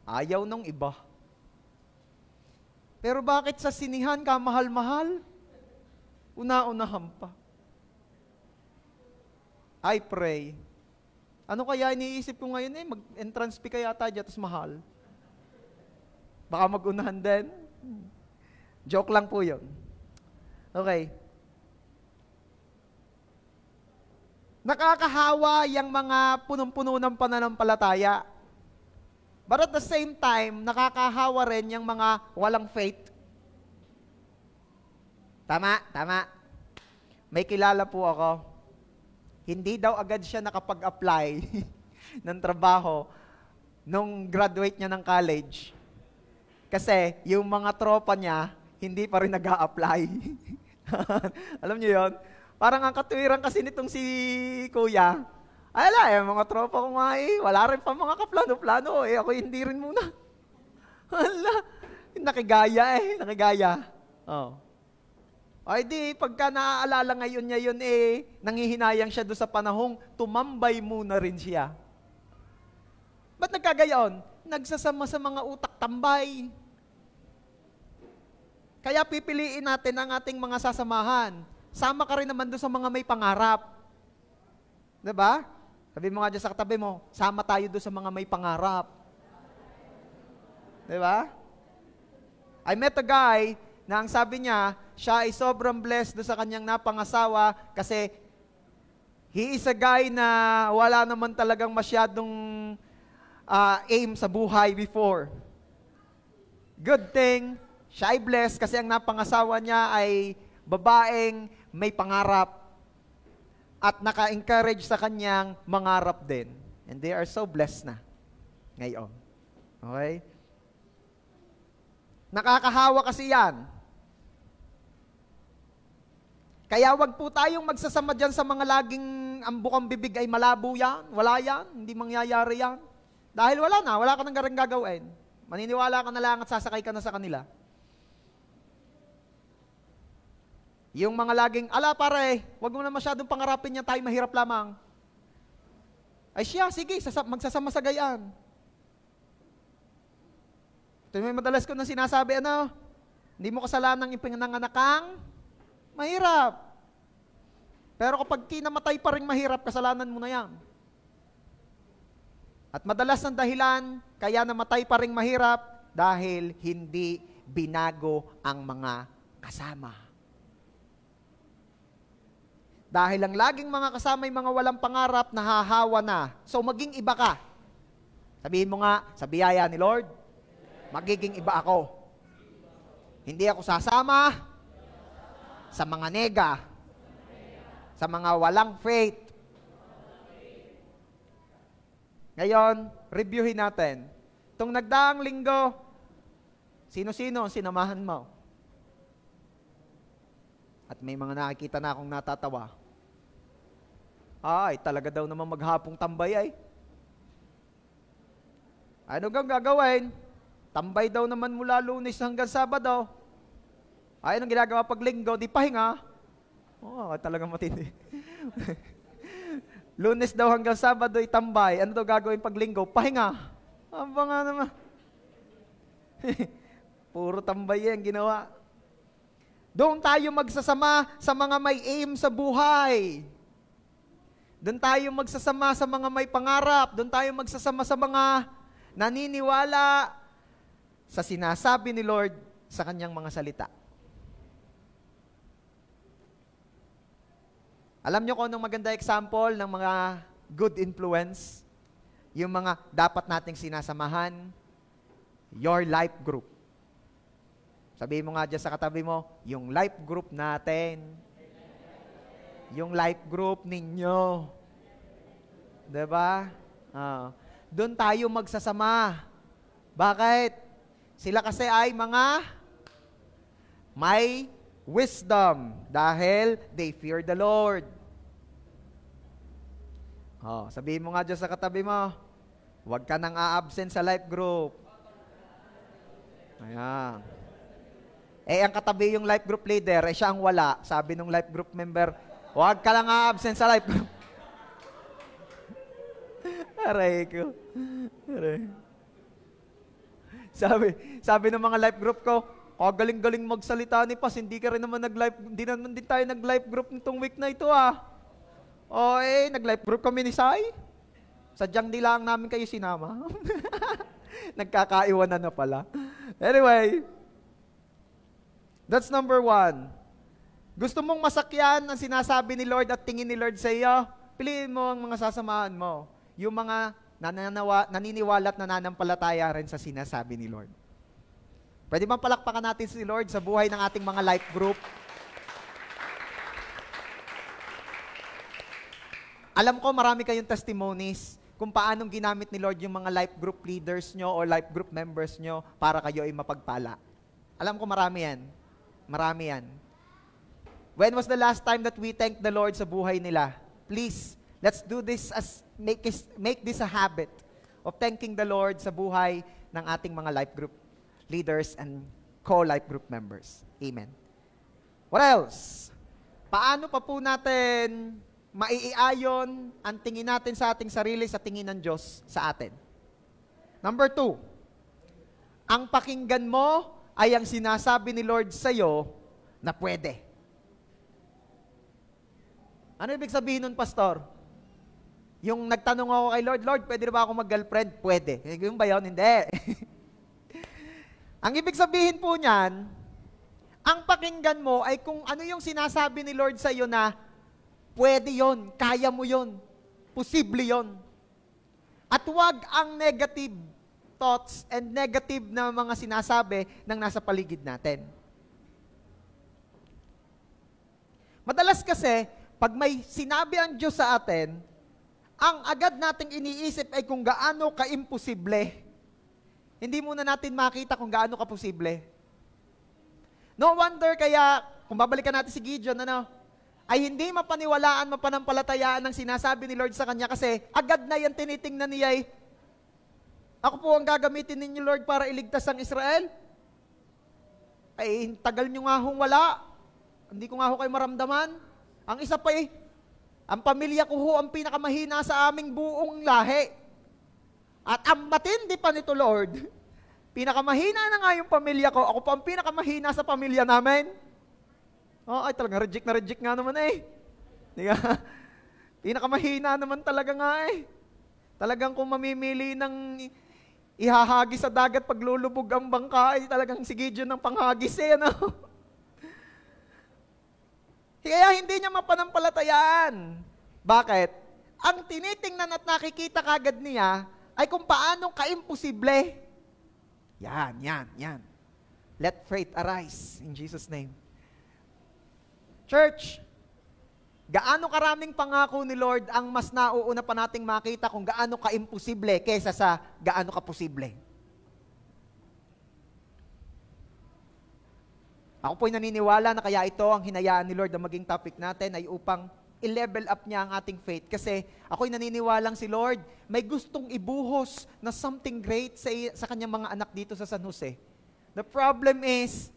Ayaw nung iba. Pero bakit sa sinihan ka mahal-mahal? Una-unahan pa. I pray. Ano kaya iniisip ko ngayon eh? Mag-entrance fee kaya tayo, tapos mahal. Baka mag-unahan din. Joke lang po yun. Okay. Nakakahawa yung mga punong-puno ng pananampalataya. But at the same time, nakakahawa rin yung mga walang faith. Tama. May kilala po ako. Hindi daw agad siya nakapag-apply ng trabaho nung graduate niya ng college. Kasi yung mga tropa niya, hindi pa rin nag-a-apply. Alam niyo yon? Parang ang katuwiran kasi nitong si Kuya, ay mga tropa ko nga wala rin pa mga kaplano-plano ako hindi rin muna. Nakigaya. Oh. Ay di, pagka naaalala ngayon niya yun nanghihinayang siya doon sa panahong tumambay muna rin siya. Ba't nagkagayon? Nagsasama sa mga utak tambay. Kaya pipiliin natin ang ating mga sasamahan. Sama ka rin naman doon sa mga may pangarap. Diba? Sabi mo nga dyan sa katabi mo, sama tayo doon sa mga may pangarap. Diba? I met a guy na ang sabi niya, siya ay sobrang blessed doon sa kanyang napangasawa kasi he is a guy na wala naman talagang masyadong aim sa buhay before. Good thing, siya ay blessed kasi ang napangasawa niya ay babaeng may pangarap at naka-encourage sa kanyang mangarap din. And they are so blessed na ngayon. Okay? Nakakahawa kasi yan. Kaya wag po tayong magsasama dyan sa mga laging ang bukang bibig ay malabo yan. Wala yan. Hindi mangyayari yan. Dahil wala ka nang gagawin. Maniniwala ka na lang at sasakay ka na sa kanila. Yung mga laging, pare, wag mo na masyadong pangarapin niya, tayo mahirap lamang. Ay siya, sige, magsasama sa gayaan. Ito yung madalas ko na sinasabi, hindi mo kasalanang ipinanganakang mahirap. Pero kapag kinamatay pa rin mahirap, kasalanan mo na yan. At madalas ng dahilan, kaya namatay pa rin mahirap, dahil hindi binago ang mga kasama. Dahil ang laging mga kasama yung mga walang pangarap, nahahawa na. So maging iba ka. Sabihin mo nga, sa biyaya ni Lord, magiging iba ako. Hindi ako sasama sa mga nega, sa mga walang faith. Ngayon, reviewin natin. Itong nagdaang linggo, sino-sino ang sinamahan mo? At may mga nakikita na akong natatawa. Ay, talaga daw naman maghapong tambay ay. Ano gang gagawin? Tambay daw naman mula Lunes hanggang Sabado. Ay, anong ginagawa pag linggo? Di pahinga. Talagang matindi. Lunes daw hanggang Sabado ay tambay. Ano daw gagawin pag linggo? Pahinga. Aba nga naman. Puro tambay yan ginawa. Doon tayo magsasama sa mga may aim sa buhay. Doon tayo magsasama sa mga may pangarap. Doon tayo magsasama sa mga naniniwala sa sinasabi ni Lord sa kanyang mga salita. Alam niyo kung anong maganda example ng mga good influence? Yung mga dapat nating sinasamahan, your life group. Sabihin mo nga dyan sa katabi mo, yung life group natin. Yung life group ninyo. Diba? Doon tayo magsasama. Bakit? Sila kasi ay mga may wisdom dahil they fear the Lord. Sabihin mo nga dyan sa katabi mo, huwag ka nang a-absent sa life group. Ayan. Ang katabi yung life group leader, siya ang wala. Sabi nung life group member, huwag ka lang a-absent sa life group. Aray ko. Aray. Sabi ng mga life group ko, galing-galing magsalita ni Pas, hindi ka rin naman hindi naman din tayo nag-life group nitong week na ito nag-life group kami ni Sai. Sadyang di lang namin kayo sinama. Nagkakaiwanan na pala. Anyway, that's number 1. Gusto mong masakyan ang sinasabi ni Lord at tingin ni Lord sa iyo? Piliin mo ang mga sasamahan mo. Yung mga naniniwala at nananampalataya rin sa sinasabi ni Lord. Pwede bang palakpakan natin si Lord sa buhay ng ating mga life group? Alam ko marami kayong testimonies kung paanong ginamit ni Lord yung mga life group leaders nyo o life group members nyo para kayo ay mapagpala. Alam ko marami yan. Marami yan. When was the last time that we thanked the Lord sa buhay nila? Please, let's do this make this a habit of thanking the Lord sa buhay ng ating mga life group leaders and co-life group members. Amen. What else? Paano pa po natin maiiayon ang tingin natin sa ating sarili sa tingin ng Diyos sa atin? Number 2, ang pakinggan mo ay ang sinasabi ni Lord sa iyo na pwede. Ano ibig sabihin nun, Pastor? Yung nagtanong ako kay Lord, Lord, pwede ba ako mag-girlfriend? Pwede. Yung ba yun? Hindi. Ang ibig sabihin po niyan, ang pakinggan mo ay kung ano yung sinasabi ni Lord sa iyo na pwede yon, kaya mo yon, posible yon. At huwag ang negative thoughts and negative na mga sinasabi ng nasa paligid natin. Madalas kasi, pag may sinabi ang Diyos sa atin, ang agad nating iniisip ay kung gaano ka-imposible. Hindi muna natin makita kung gaano ka-posible. No wonder kaya, kung babalikan natin si Gideon, ay hindi mapaniwalaan, mapanampalatayaan ng sinasabi ni Lord sa kanya kasi agad na yan tinitingnan niya ako po ang gagamitin ninyo, Lord, para iligtas ang Israel. Ay, tagal nyo nga hong wala. Hindi ko nga ho kayo maramdaman. Ang isa pa ang pamilya ko ho ang pinakamahina sa aming buong lahi. At ang matindi pa nito, Lord, pinakamahina na nga yung pamilya ko, ako pa ang pinakamahina sa pamilya namin. Ay talagang reject nga naman Di ka? Pinakamahina naman talaga nga Talagang kung mamimili ng ihahagis sa dagat pag lulubog ang bangka, talagang si Gideon ng panghagis Kaya hindi niya mapanampalatayaan. Bakit? Ang tinitingnan at nakikita kagad niya ay kung paanong ka-imposible. Yan. Let faith arise in Jesus' name. Church, gaano karaming pangako ni Lord ang mas nauuna pa nating makita kung gaano ka-imposible kaysa sa gaano ka-posible. Ako po'y naniniwala na kaya ito ang hinayaan ni Lord na maging topic natin ay upang i-level up niya ang ating faith. Kasi ako'y naniniwalang si Lord may gustong ibuhos na something great sa kanyang mga anak dito sa San Jose. The problem is,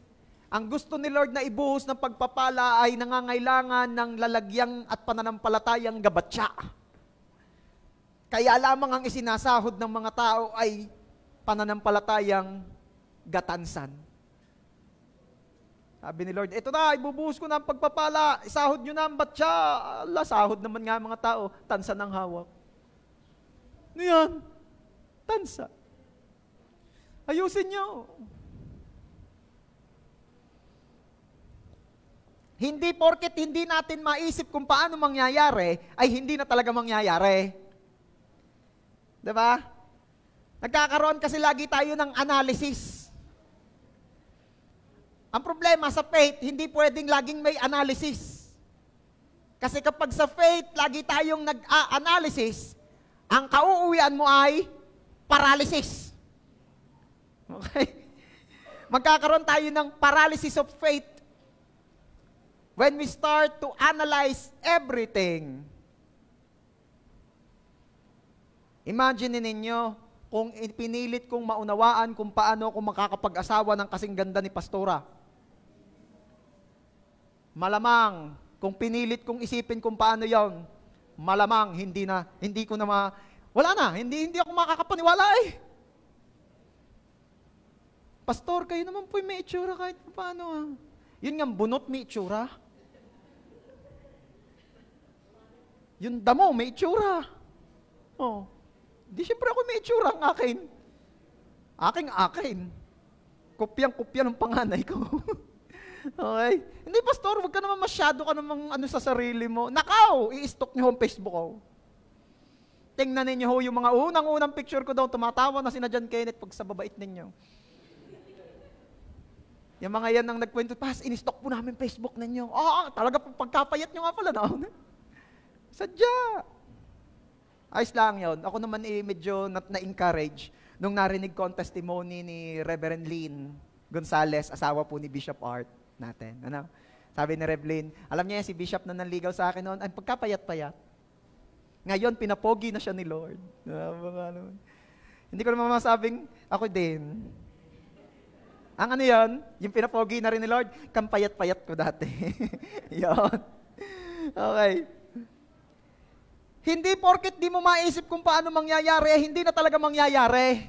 ang gusto ni Lord na ibuhos ng pagpapala ay nangangailangan ng lalagyang at pananampalatayang gabatsa. Kaya lamang ang isinasahod ng mga tao ay pananampalatayang gatansan. Sabi ni Lord, ito na, ibubuhos ko na ang pagpapala, isahod nyo na ang batya. Allah, sahod naman nga mga tao, tansa ng hawak. Ano yan? Tansa. Ayusin nyo. Hindi porket hindi natin maisip kung paano mangyayari, ay hindi na talaga mangyayari. Diba? Nagkakaroon kasi lagi tayo ng analysis. Ang problema sa faith, hindi pwedeng laging may analysis. Kasi kapag sa faith, lagi tayong nag-analysis, ang kauuwian mo ay paralysis. Okay? Magkakaroon tayo ng paralysis of faith when we start to analyze everything. Imagine ninyo, kung pinilit kong maunawaan kung paano ako makakapag-asawa ng kasing ganda ni Pastora. Malamang, kung pinilit kong isipin kung paano yon, malamang hindi ko na wala na, hindi ako makakapaniwala eh. Pastor, kayo naman po may itsura kahit paano ah. Yun nga, bunot may itsura. Yung damo may itsura. Oh. Di siyempre ako may itsura ang akin. Aking. Kopyang-kopya ng panganay ko. Okay? Hindi, Pastor, wag ka naman masyado ka namang sa sarili mo. Nakaw, i-stalk niyo ang Facebook ko. Tingnan ninyo yung mga unang-unang picture ko daw, tumatawa na sina John Kenneth pag sa babait ninyo. Yung mga yan ang nagkwento, pas, in-stalk po namin Facebook ninyo. Talaga pagkapayat nyo nga pala na. Sadya. Ayos lang yun. Ako naman medyo na-encourage nung narinig ko ang testimony ni Reverend Lynn Gonzales, asawa po ni Bishop Art natin. Ano? Sabi ni Rev Lynn, alam niya si Bishop na nanligaw sa akin noon, ay pagkapayat-payat. Ngayon, pinapogi na siya ni Lord. Hindi ko naman masabing, ako din. Ang ano yan, yung pinapogi na rin ni Lord, kampayat-payat ko dati. Yan. Okay. Hindi porket di mo maisip kung paano mangyayari, hindi na talaga mangyayari.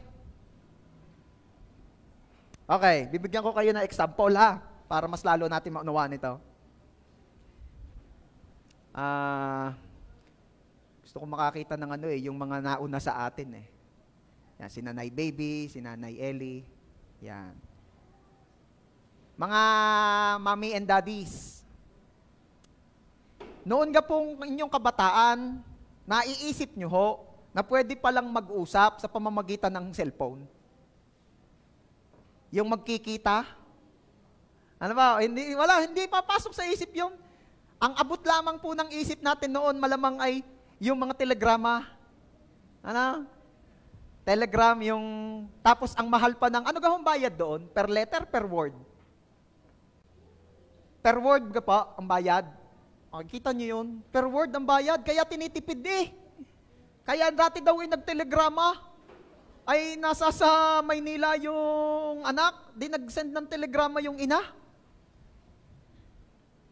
Okay, bibigyan ko kayo ng example ha, para mas lalo natin maunawaan ito. Gusto ko makakita ng yung mga nauna sa atin eh. Yan, si Nanay Baby, si Nanay Ellie, yan. Mga mommy and daddies, noon nga pong inyong kabataan, naiisip nyo ho na pwede palang mag-usap sa pamamagitan ng cellphone. Yung magkikita, ano ba, hindi papasok sa isip yun. Ang abot lamang po ng isip natin noon, malamang ay yung mga telegrama. Ano? Telegram, tapos ang mahal pa ng, ano gahong bayad doon? Per letter, per word? Per word ka pa, ang bayad. Kita niyo yun? Per word ang bayad, kaya tinitipid eh. Kaya dati daw nagtelegrama, ay nasa sa Maynila yung anak, di nag-send ng telegrama yung ina.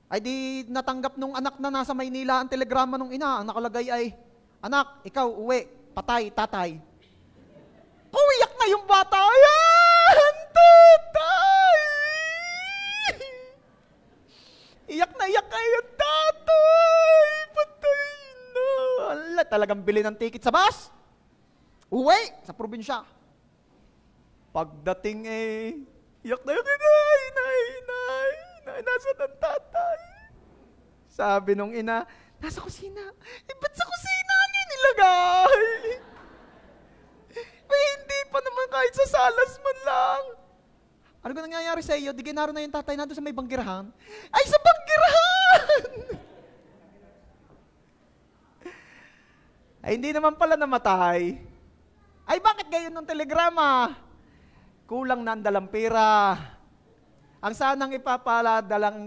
Ay di natanggap nung anak na nasa Maynila ang telegrama nung ina. Ang nakalagay ay, anak, ikaw uwi, patay, tatay. Uwiyak na yung bata, ayan, tatay! Iyak na iyak kayo, tatay! Patay na! Ala, talagang bili ng ticket sa bus. Uwi, sa probinsya. Pagdating iyak na iyak, nay, nasa ng tatay. Sabi nung ina, nasa kusina. Ba't sa kusina niya nilagay? Hindi pa naman kahit sa salas man lang. Ano ba nangyayari sa iyo? Di ginaro na yung tatay na doon sa may banggirahan. Ay, sa banggirahan! Ay, hindi naman pala namatay. Ay, bakit gayon ng telegrama? Kulang na ang dalang pera. Ang sanang ipapaladalang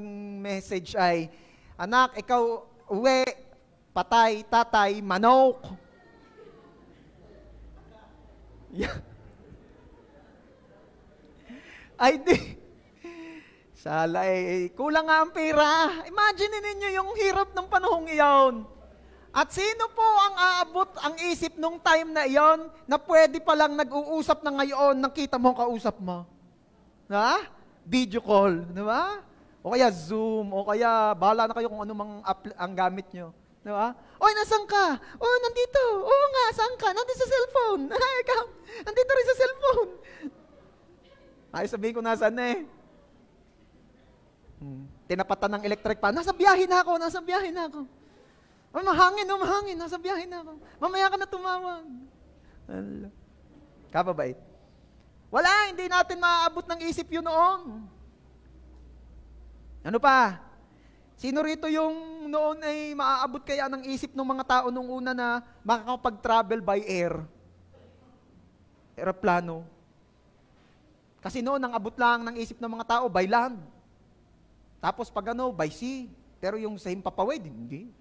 message ay, anak, ikaw uwi, patay, tatay, manok. Yeah. Ay di. Sala kulang nga ang pera. Imagine ninyo yung hirap ng panahong iyon. At sino po ang aabot ang isip nung time na iyon na pwede palang nag-uusap na ngayon, nakita mo ang kausap mo? Ha? Video call, di ba? O kaya Zoom, o kaya bahala na kayo kung ano mang ang gamit nyo. Di ba? Oy, nasan ka? Oh, nandito. Oo nga, saan ka? Nandito sa cellphone. Ay, ikaw, nandito rin sa cellphone. Ay, sabihin ko nasan na eh. Tinapatan ng electric pan. Nasa biyahe na ako. Ay, mahangin. Nasa biyahe na ako. Mamaya ka na tumawag. Kababait. Wala, hindi natin maaabot ng isip yun noon. Ano pa? Sino rito yung noon ay maaabot kaya ng isip ng mga tao nung una na makakapag-travel by air? Aeroplano. Kasi noon, ang abot lang ng isip ng mga tao by land. Tapos pag by sea. Pero yung sa himpapawid, hindi.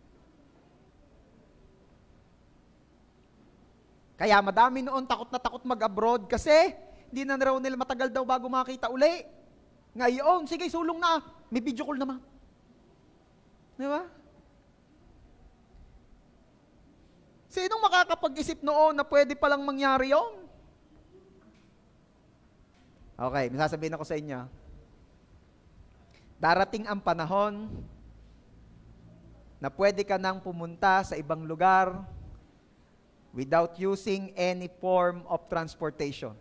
Kaya madami noon takot na takot mag-abroad kasi hindi na raw nila matagal daw bago makita uli. Ngayon, sige, sulong na. May video call naman. Di ba? Sinong makakapag-isip noon na pwede palang mangyari yon? Okay, may sasabihin ako sa inyo. Darating ang panahon na pwede ka nang pumunta sa ibang lugar without using any form of transportation.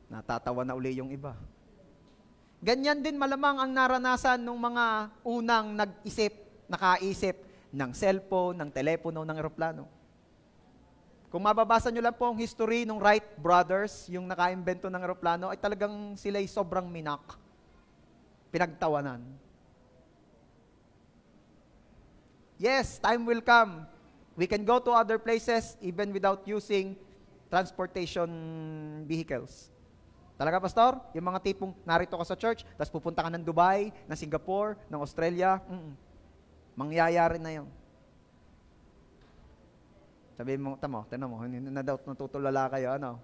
Natatawa na uli yung iba. Ganyan din malamang ang naranasan ng mga unang nakaisip ng cellphone, ng telepono, ng eroplano. Kung mababasa nyo lang po ang history ng Wright brothers, yung nakaimbento ng eroplano, ay talagang sila'y sobrang minak. Pinagtawanan. Yes, time will come. We can go to other places even without using transportation vehicles. Talaga, Pastor? Yung mga tipong narito ka sa church, tapos pupunta ka ng Dubai, ng Singapore, ng Australia, mangyayari na yun. Sabihin mo, tinan mo, hindi na daw natutulala kayo, ano?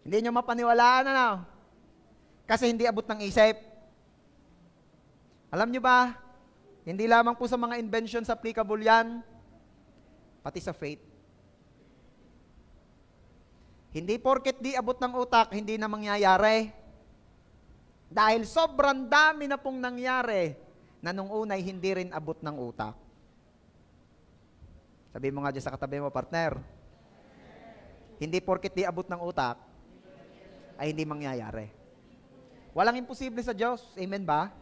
Hindi nyo mapaniwalaan, ano? Kasi hindi abot ng isip. Alam nyo ba, hindi lamang po sa mga inventions applicable yan, pati sa faith. Hindi porket di abot ng utak, hindi na mangyayari. Dahil sobrang dami na pong nangyari na nung unay hindi rin abot ng utak. Sabihin mo nga dyan sa katabi mo, partner. Hindi porket di abot ng utak, ay hindi mangyayari. Walang imposible sa Diyos. Amen ba?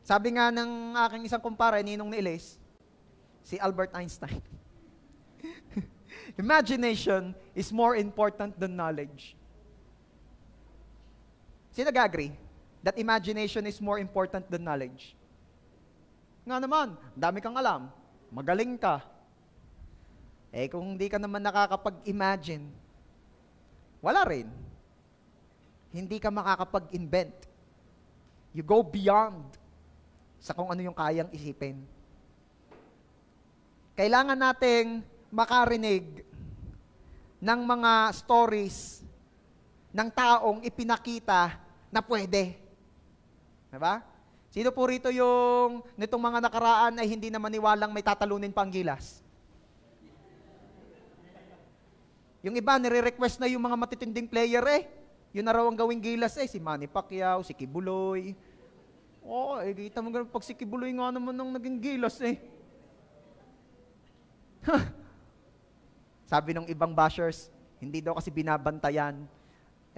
Sabi nga ng aking isang kumpare, ninong ni Elise, si Albert Einstein, imagination is more important than knowledge. Sino nag-agree that imagination is more important than knowledge? Nga naman, dami kang alam, magaling ka. Eh kung hindi ka naman nakakapag-imagine, wala rin. Hindi ka makakapag-invent. You go beyond sa kung ano yung kayang isipin. Kailangan nating makarinig ng mga stories ng taong ipinakita na pwede. Diba? Sino po rito yung nitong mga nakaraan ay hindi na maniwalang may tatalunin pa ang gilas? Yung iba, nire-request na yung mga matitinding player eh. Yun na raw ang gawing gilas eh. Si Manny Pacquiao, si Kibuloy. Oh, eh, kita mo ganun, pag si Kibuloy nga naman ang naging gilas eh. Sabi ng ibang bashers, hindi daw kasi binabantayan.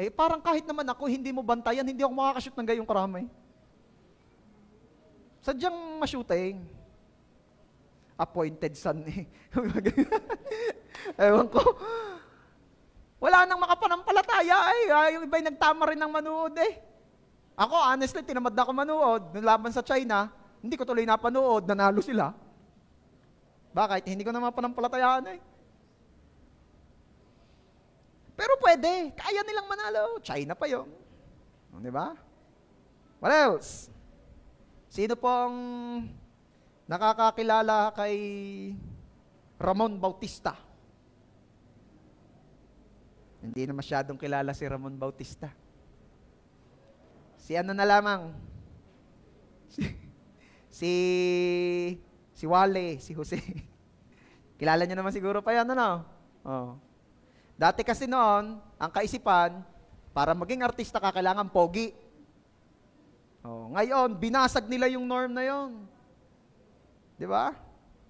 Eh, parang kahit naman ako, hindi mo bantayan, hindi ako makakashoot ng gayong karamay. Sadyang ma-shooting. Appointed son eh. Ewan ko. Wala nang makapanampalataya eh. Yung iba'y nagtama rin ng manood eh. Ako, honestly, tinamad na ako manood. Nung laban sa China, hindi ko tuloy napanood. Nanalo sila. Bakit? Hindi ko na mapanampalatayaan eh. Pero pwede. Kaya nilang manalo. China pa yun. Di ba? What else? Sino pong nakakakilala kay Ramon Bautista? Hindi na masyadong kilala si Ramon Bautista. Si ano na lamang? Si Wale, si Jose. Kilala niyo naman siguro pa yan, ano? Oh. Dati kasi noon, ang kaisipan, Para maging artista ka, kailangan pogi. Ngayon, binasag nila yung norm na yon. Di ba?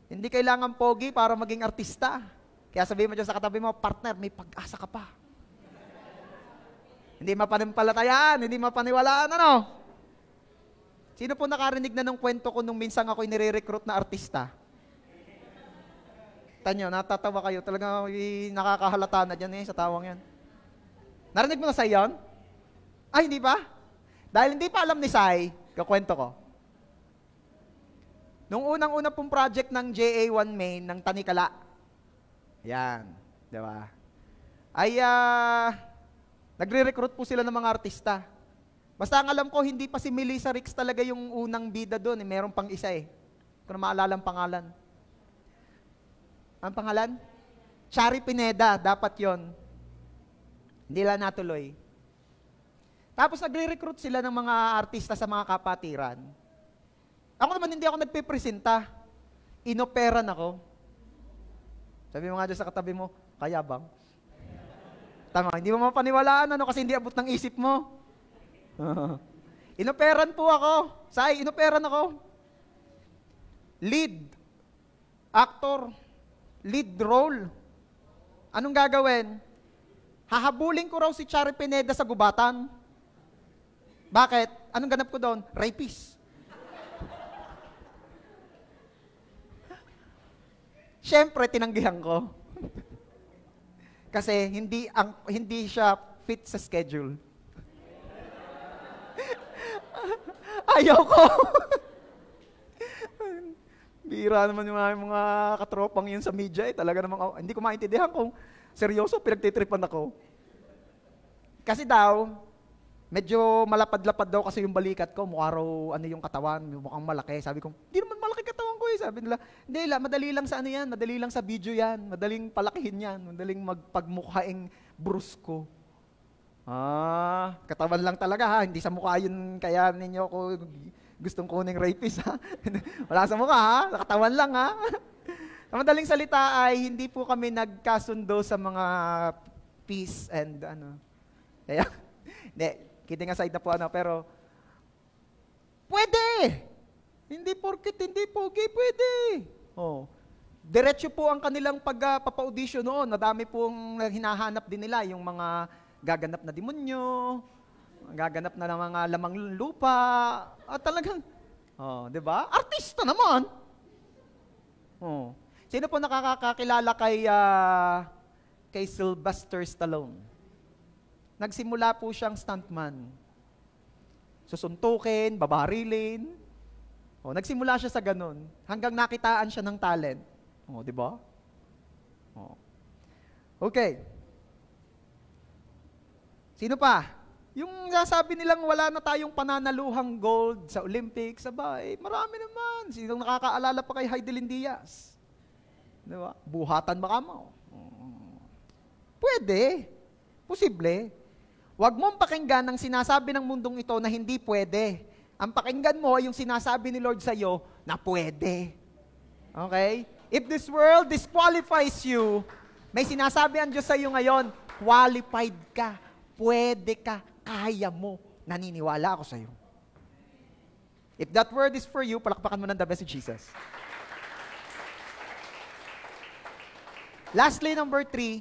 Hindi kailangan pogi para maging artista. Kaya sabihin mo dyan sa katabi mo, partner, may pag-asa ka pa. Hindi mapaniwalaan, hindi mapaniwalaan, ano? Sino po nakarinig na ng kwento ko nung minsan ako'y nire-recruit na artista? Tanyo, natatawa kayo. Talagang nakakahalata na dyan sa tawang yan. Narinig mo na sa iyon? Ay, hindi pa? Dahil hindi pa alam ni Sai, kakwento ko. Nung unang-una pong project ng JA1 Main, ng Tanikala, yan, di ba? Ay, nagre-recruit po sila ng mga artista. Basta ang alam ko, hindi pa si Melissa Ricks talaga yung unang bida doon. Meron pang isa Kung na maalala ang pangalan. Ang pangalan? Shari Pineda, dapat yon. Hindi lang natuloy. Tapos nagre-recruit sila ng mga artista sa mga kapatiran. Ako naman hindi ako nagpipresenta. Inoperan ako. Sabi mo nga dyan sa katabi mo, kaya bang? Tama, hindi mo mapaniwalaan kasi hindi abot ng isip mo. Inoperan po ako. Sai, inoperan ako. Lead. Actor. Lead role. Anong gagawin? Hahabulin ko raw si Shari Pineda sa gubatan. Bakit? Anong ganap ko doon? Rapist. Siyempre, tinanggihan ko. Kasi hindi siya fit sa schedule. Ayaw ko. Bira naman yung mga katropang yun sa media. Talaga namang, hindi ko maintindihan kung seryoso pinagtitripan ako. Kasi daw, medyo malapad-lapad daw kasi yung balikat ko. Mukha raw yung katawan, mukhang malaki. Sabi ko, hindi naman malaki katawan ko Sabi nila, hindi, madali lang sa yan, madali lang sa video yan, madaling palakihin yan, madaling magpagmukhaing brusko. Katawan lang talaga ha, hindi sa mukha yun kaya ninyo ko gustong kuning rapist ha. Wala sa mukha ha, sa katawan lang ha. Sa madaling salita ay hindi po kami nagkasundo sa mga peace and Kaya, hindi, kidding aside na po pero pwede! Hindi porket hindi pogi, pwede. Diretso po ang kanilang pagpapa-audition noon. Nadami pong hinahanap din nila, yung mga gaganap na demonyo, gaganap na ng mga lamang lupa, at talagang, di ba? Artista naman. Sino po nakakakilala kay Sylvester Stallone? Nagsimula po siyang stuntman. Susuntukin, babarilin. Nagsimula siya sa ganun, hanggang nakitaan siya ng talent. Di ba? Okay. Sino pa? Yung nasabi nilang wala na tayong pananaluhang gold sa Olympics, marami naman. Sinong nakakaalala pa kay Heidelin Diaz? Di ba? Buhatan baka mo. Pwede. Posible. Huwag mong pakinggan ang sinasabi ng mundong ito na hindi pwede. Ang pakinggan mo yung sinasabi ni Lord sa iyo na pwede. Okay? If this world disqualifies you, may sinasabi ang Diyos sa iyo ngayon, qualified ka, pwede ka, kaya mo, naniniwala ako sa iyo. If that word is for you, palakpakan mo ng the best of Jesus. Lastly, number 3,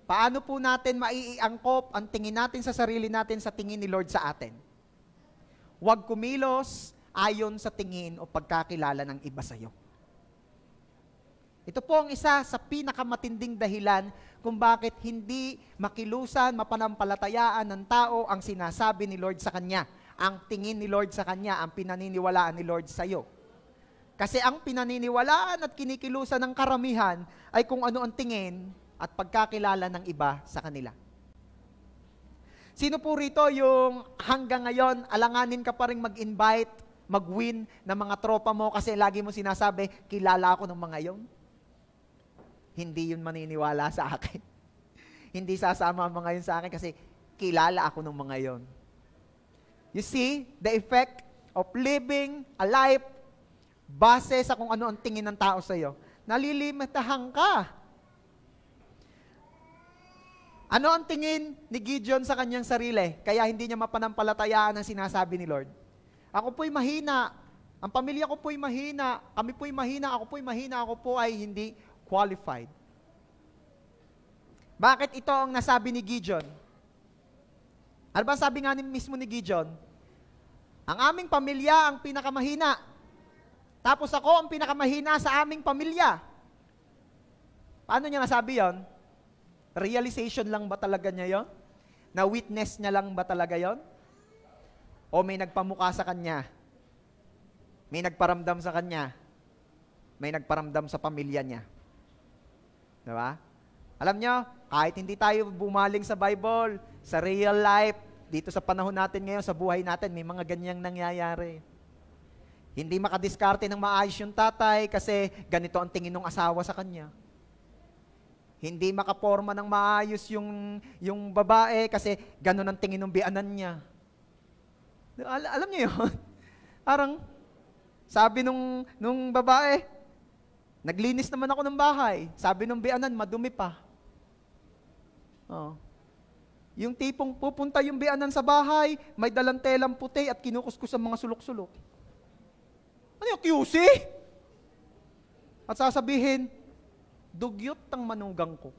paano po natin maiiangkop ang tingin natin sa sarili natin sa tingin ni Lord sa atin? Huwag kumilos ayon sa tingin o pagkakilala ng iba sa iyo. Ito po ang isa sa pinakamatinding dahilan kung bakit hindi makilusan, mapanampalatayaan ng tao ang sinasabi ni Lord sa kanya, ang tingin ni Lord sa kanya, ang pinaniniwalaan ni Lord sa iyo. Kasi ang pinaniniwalaan at kinikilusan ng karamihan ay kung ano ang tingin at pagkakilala ng iba sa kanila. Sino po rito yung hanggang ngayon, alanganin ka pa rin mag-invite, mag-win ng mga tropa mo kasi lagi mo sinasabi, kilala ako ng mga yon? Hindi yun maniniwala sa akin. Hindi sasama ang mga yun sa akin kasi kilala ako ng mga yon. You see, the effect of living a life base sa kung ano ang tingin ng tao sa iyo. Nalilimitahan ka. Ano ang tingin ni Gideon sa kanyang sarili? Kaya hindi niya mapanampalatayaan ang sinasabi ni Lord. Ako po'y mahina. Ang pamilya ko po'y mahina. Kami po'y mahina. Ako po'y mahina. Ako po ay hindi qualified. Bakit ito ang nasabi ni Gideon? Ano ba sabi nga mismo ni Gideon? Ang aming pamilya ang pinakamahina. Tapos ako ang pinakamahina sa aming pamilya. Paano niya nasabi yon? Realization lang ba talaga niya yon? Na-witness niya lang ba talaga yon? O may nagpamukha sa kanya? May nagparamdam sa kanya? May nagparamdam sa pamilya niya? Diba? Alam niyo, kahit hindi tayo bumaling sa Bible, sa real life, dito sa panahon natin ngayon, sa buhay natin, may mga ganyang nangyayari. Hindi makadiskarte ng maayos yung tatay kasi ganito ang tingin ng asawa sa kanya. Hindi makaporma ng maayos yung babae kasi ganun ang tingin ng bianan niya. Alam niyo yun? Parang, sabi nung babae, naglinis naman ako ng bahay. Sabi nung bianan, madumi pa. Oh. Yung tipong pupunta yung bianan sa bahay, may dalang telang puti at kinukuskus ang mga sulok-sulok. Ano yung QC? At sasabihin, dugyot ang manugang ko.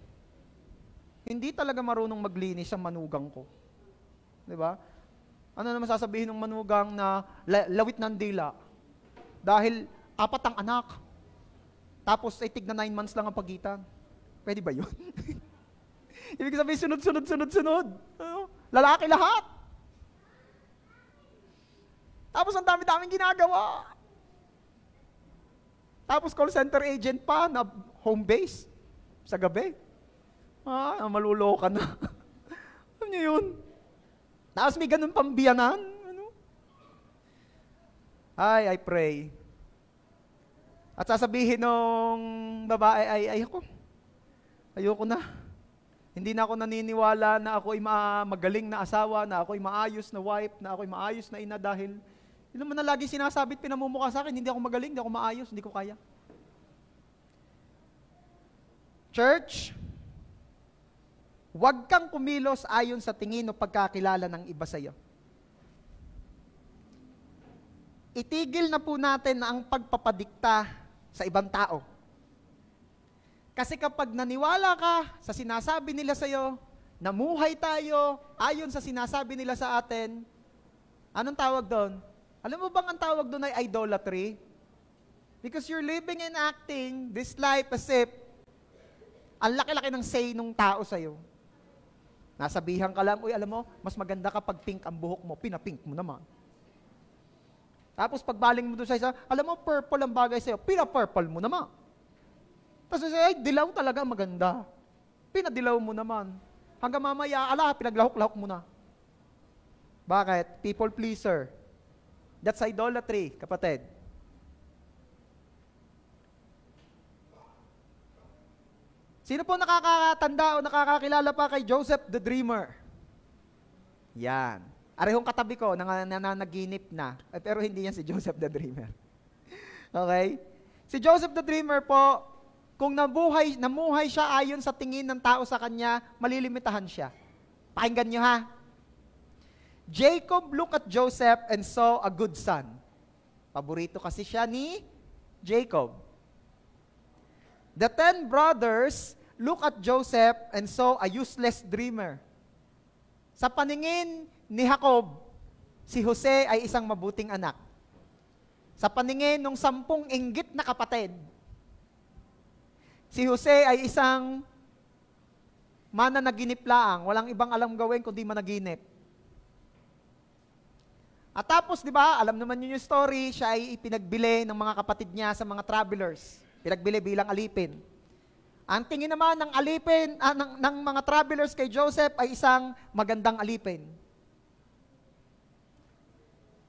Hindi talaga marunong maglinis ang manugang ko. Diba? Ano naman sasabihin ng manugang na lawit ng dila? Dahil 4 ang anak. Tapos ay tigna 9 months lang ang pagitan. Pwede ba yun? Ibig sabihin, sunod. Lalaki lahat. Tapos ang dami-daming ginagawa. Tapos call center agent pa na home base sa gabi. Maluloka na. Alam niyo yun? Tapos may ganun pang biyanan. I pray. At sasabihin nung babae ay ayoko na. Hindi na ako naniniwala na ako ay magaling na asawa, na ako ay maayos na wife, na ako ay maayos na ina dahil yun naman na lagi sinasabit, pinamumukha sa akin, hindi ako magaling, hindi ako maayos, hindi ko kaya. Church, huwag kang kumilos ayon sa tingin o pagkakilala ng iba sa iyo. Itigil na po natin ang pagpapadikta sa ibang tao. Kasi kapag naniwala ka sa sinasabi nila sa iyo, namuhay tayo ayon sa sinasabi nila sa atin, anong tawag doon? Alam mo bang ang tawag doon ay idolatry? Because you're living and acting this life as if ang laki-laki ng say nung tao sa iyo. Nasabihan ka lang, uy, alam mo, mas maganda kapag pink ang buhok mo, pinapink mo naman. Tapos pagbaling mo doon sa isa, alam mo, purple ang bagay sa'yo, pina-purple mo naman. Tapos ay, dilaw talaga maganda. Pinadilaw mo naman. Hanggang mamaya, pinaglahok-lahok mo na. Bakit? People pleaser. That's idolatry, kapatid. Sino po nakakatanda o nakakakilala pa kay Joseph the Dreamer? Yan. Arehong katabi ko, nananaginip na. Pero hindi yan si Joseph the Dreamer. Okay? Si Joseph the Dreamer po, kung namuhay siya ayon sa tingin ng tao sa kanya, malilimitahan siya. Pakinggan nyo ha. Jacob looked at Joseph and saw a good son. Paborito kasi siya ni Jacob. The 10 brothers looked at Joseph and saw a useless dreamer. Sa paningin ni Jacob, si Jose ay isang mabuting anak. Sa paningin ng 10 inggit na kapatid, si Jose ay isang mananaginip laang, walang ibang alam gawin kundi managinip. At tapos, di ba, alam naman yun yung story, siya ay ipinagbili ng mga kapatid niya sa mga travelers. Pinagbili bilang alipin. Ang tingin naman ng alipin, ng mga travelers kay Joseph ay isang magandang alipin.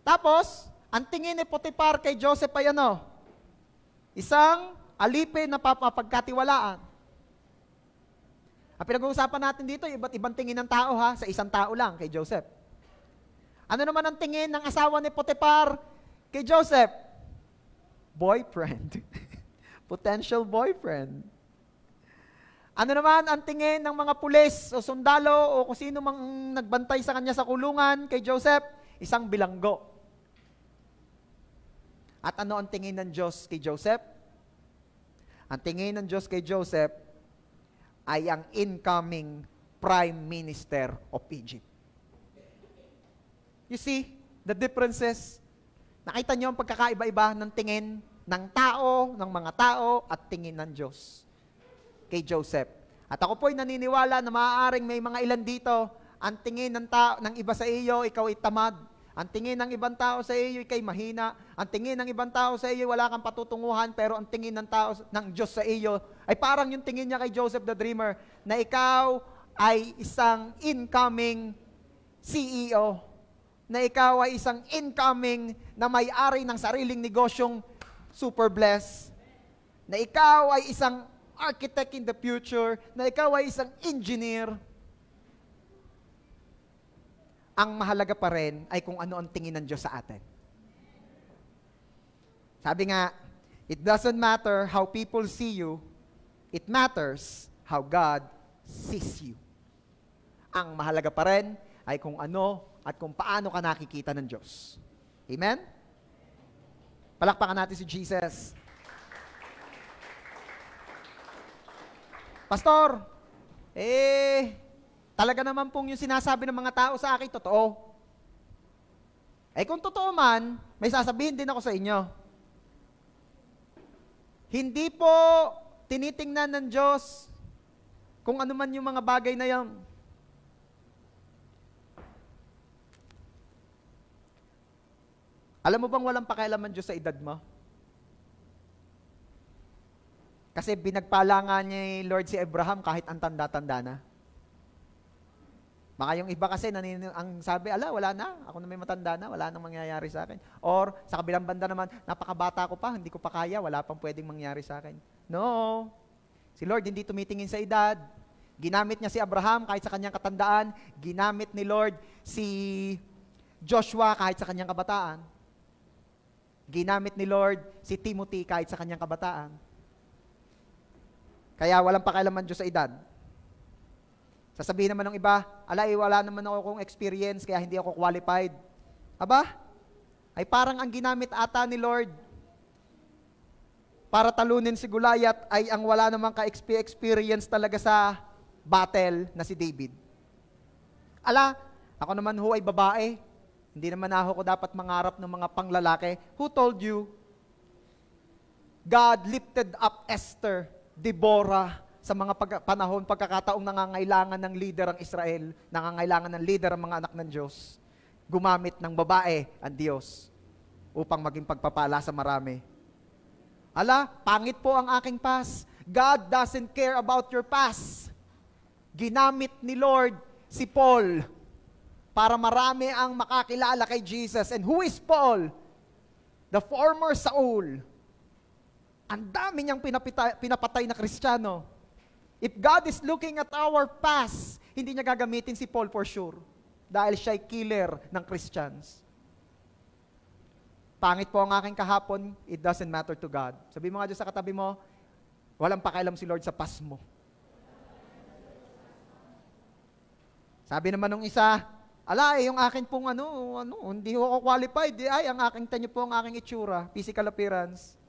Tapos, ang tingin ni Potiphar kay Joseph ay ano? Isang alipin na papapagkatiwalaan. Ang pinag-uusapan natin dito, iba't ibang tingin ng tao ha, sa isang tao lang, kay Joseph. Ano naman ang tingin ng asawa ni Potiphar kay Joseph? Boyfriend. Potential boyfriend. Ano naman ang tingin ng mga pulis o sundalo o kung sino mang nagbantay sa kanya sa kulungan kay Joseph? Isang bilanggo. At ano ang tingin ng Diyos kay Joseph? Ang tingin ng Diyos kay Joseph ay ang incoming Prime Minister of Egypt. You see the differences? Nakita niyo ang pagkakaiba-iba ng tingin ng tao, ng mga tao, at tingin ng Diyos kay Joseph. At ako po'y naniniwala na maaaring may mga ilan dito, ang tingin ng tao, ng iba sa iyo, ikaw ay tamad. Ang tingin ng ibang tao sa iyo, ikay mahina. Ang tingin ng ibang tao sa iyo, wala kang patutunguhan, pero ang tingin ng tao, ng Diyos sa iyo, ay parang yung tingin niya kay Joseph the Dreamer, na ikaw ay isang incoming CEO, na ikaw ay isang incoming na may-ari ng sariling negosyong super blessed, na ikaw ay isang architect in the future, na ikaw ay isang engineer. Ang mahalaga pa rin ay kung ano ang tingin ng Diyos sa atin. Sabi nga, it doesn't matter how people see you, it matters how God sees you. Ang mahalaga pa rin ay kung ano at kung paano ka nakikita ng Diyos. Amen? Palakpakan natin si Jesus. Pastor, talaga naman pong yung sinasabi ng mga tao sa akin, totoo. Kung totoo man, may sasabihin din ako sa inyo. Hindi po tinitingnan ng Diyos kung ano man yung mga bagay na yan. Alam mo bang walang pakialam ang Diyos sa edad mo? Kasi binagpala nga niya ni Lord si Abraham kahit ang tanda-tanda na. Baka yung iba kasi ang sabi, wala na, ako na may matanda na, wala nang mangyayari sa akin. Or sa kabilang banda naman, napakabata ko pa, hindi ko pa kaya, wala pang pwedeng mangyari sa akin. No. Si Lord hindi tumitingin sa edad. Ginamit niya si Abraham kahit sa kanyang katandaan. Ginamit ni Lord si Joshua kahit sa kanyang kabataan. Ginamit ni Lord si Timothy kahit sa kanyang kabataan. Kaya walang pakialaman Diyos sa edad. Sasabihin naman ng iba, wala naman ako kung experience, kaya hindi ako qualified. Aba, ay parang ang ginamit ata ni Lord para talunin si Goliath ay ang wala namang ka-experience talaga sa battle na si David. Ako naman ho ay babae. Hindi naman ako dapat mangarap ng mga panglalaki. Who told you? God lifted up Esther, Deborah, sa mga pagkakataong nangangailangan ng leader ang Israel, nangangailangan ng leader ang mga anak ng Diyos. Gumamit ng babae ang Diyos upang maging pagpapala sa marami. Pangit po ang aking past. God doesn't care about your past. Ginamit ni Lord si Paul para marami ang makakilala kay Jesus. And who is Paul? The former Saul. Ang dami niyang pinapatay na Kristiyano. If God is looking at our past, hindi niya gagamitin si Paul for sure. Dahil siya'y killer ng Christians. Pangit po ang aking kahapon, it doesn't matter to God. Sabi mo nga dyan sa katabi mo, walang pakialam si Lord sa past mo. Sabi naman nung isa, yung akin pong hindi ako qualified. Ang aking tanyo po ang aking itsura, physical appearance.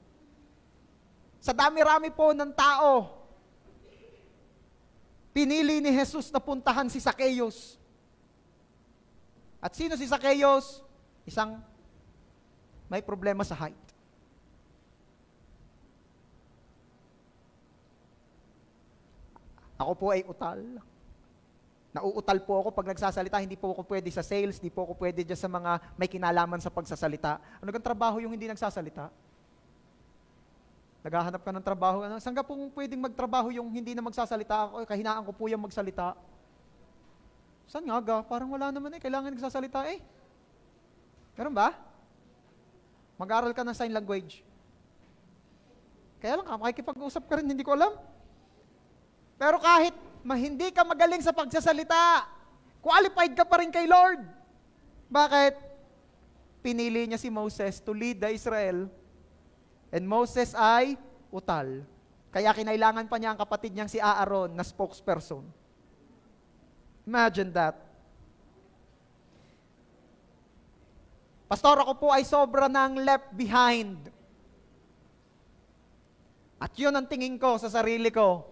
Sa dami-rami po ng tao, pinili ni Jesus na puntahan si Zacchaeus. At sino si Zacchaeus? Isang may problema sa height. Ako po ay utal. Nauutal po ako pag nagsasalita, hindi po ako pwede sa sales, hindi po ako pwede dyan sa mga may kinalaman sa pagsasalita. Ano gang trabaho yung hindi nagsasalita? Naghahanap ka ng trabaho. Saan ka pong pwedeng magtrabaho yung hindi na magsasalita? Kahinaan ko po yung magsalita. Saan nga ga? Parang wala naman kailangan nagsasalita Meron ba? Mag-aral ka ng sign language. Kaya lang, makikipag-usap ka rin, hindi ko alam. Pero kahit hindi ka magaling sa pagsasalita, qualified ka pa rin kay Lord. Bakit? Pinili niya si Moses to lead the Israel. And Moses ay utal. Kaya kinailangan pa niya ang kapatid niyang si Aaron na spokesperson. Imagine that. Pastor, ako po ay sobra ng left behind. At yun ang tingin ko sa sarili ko.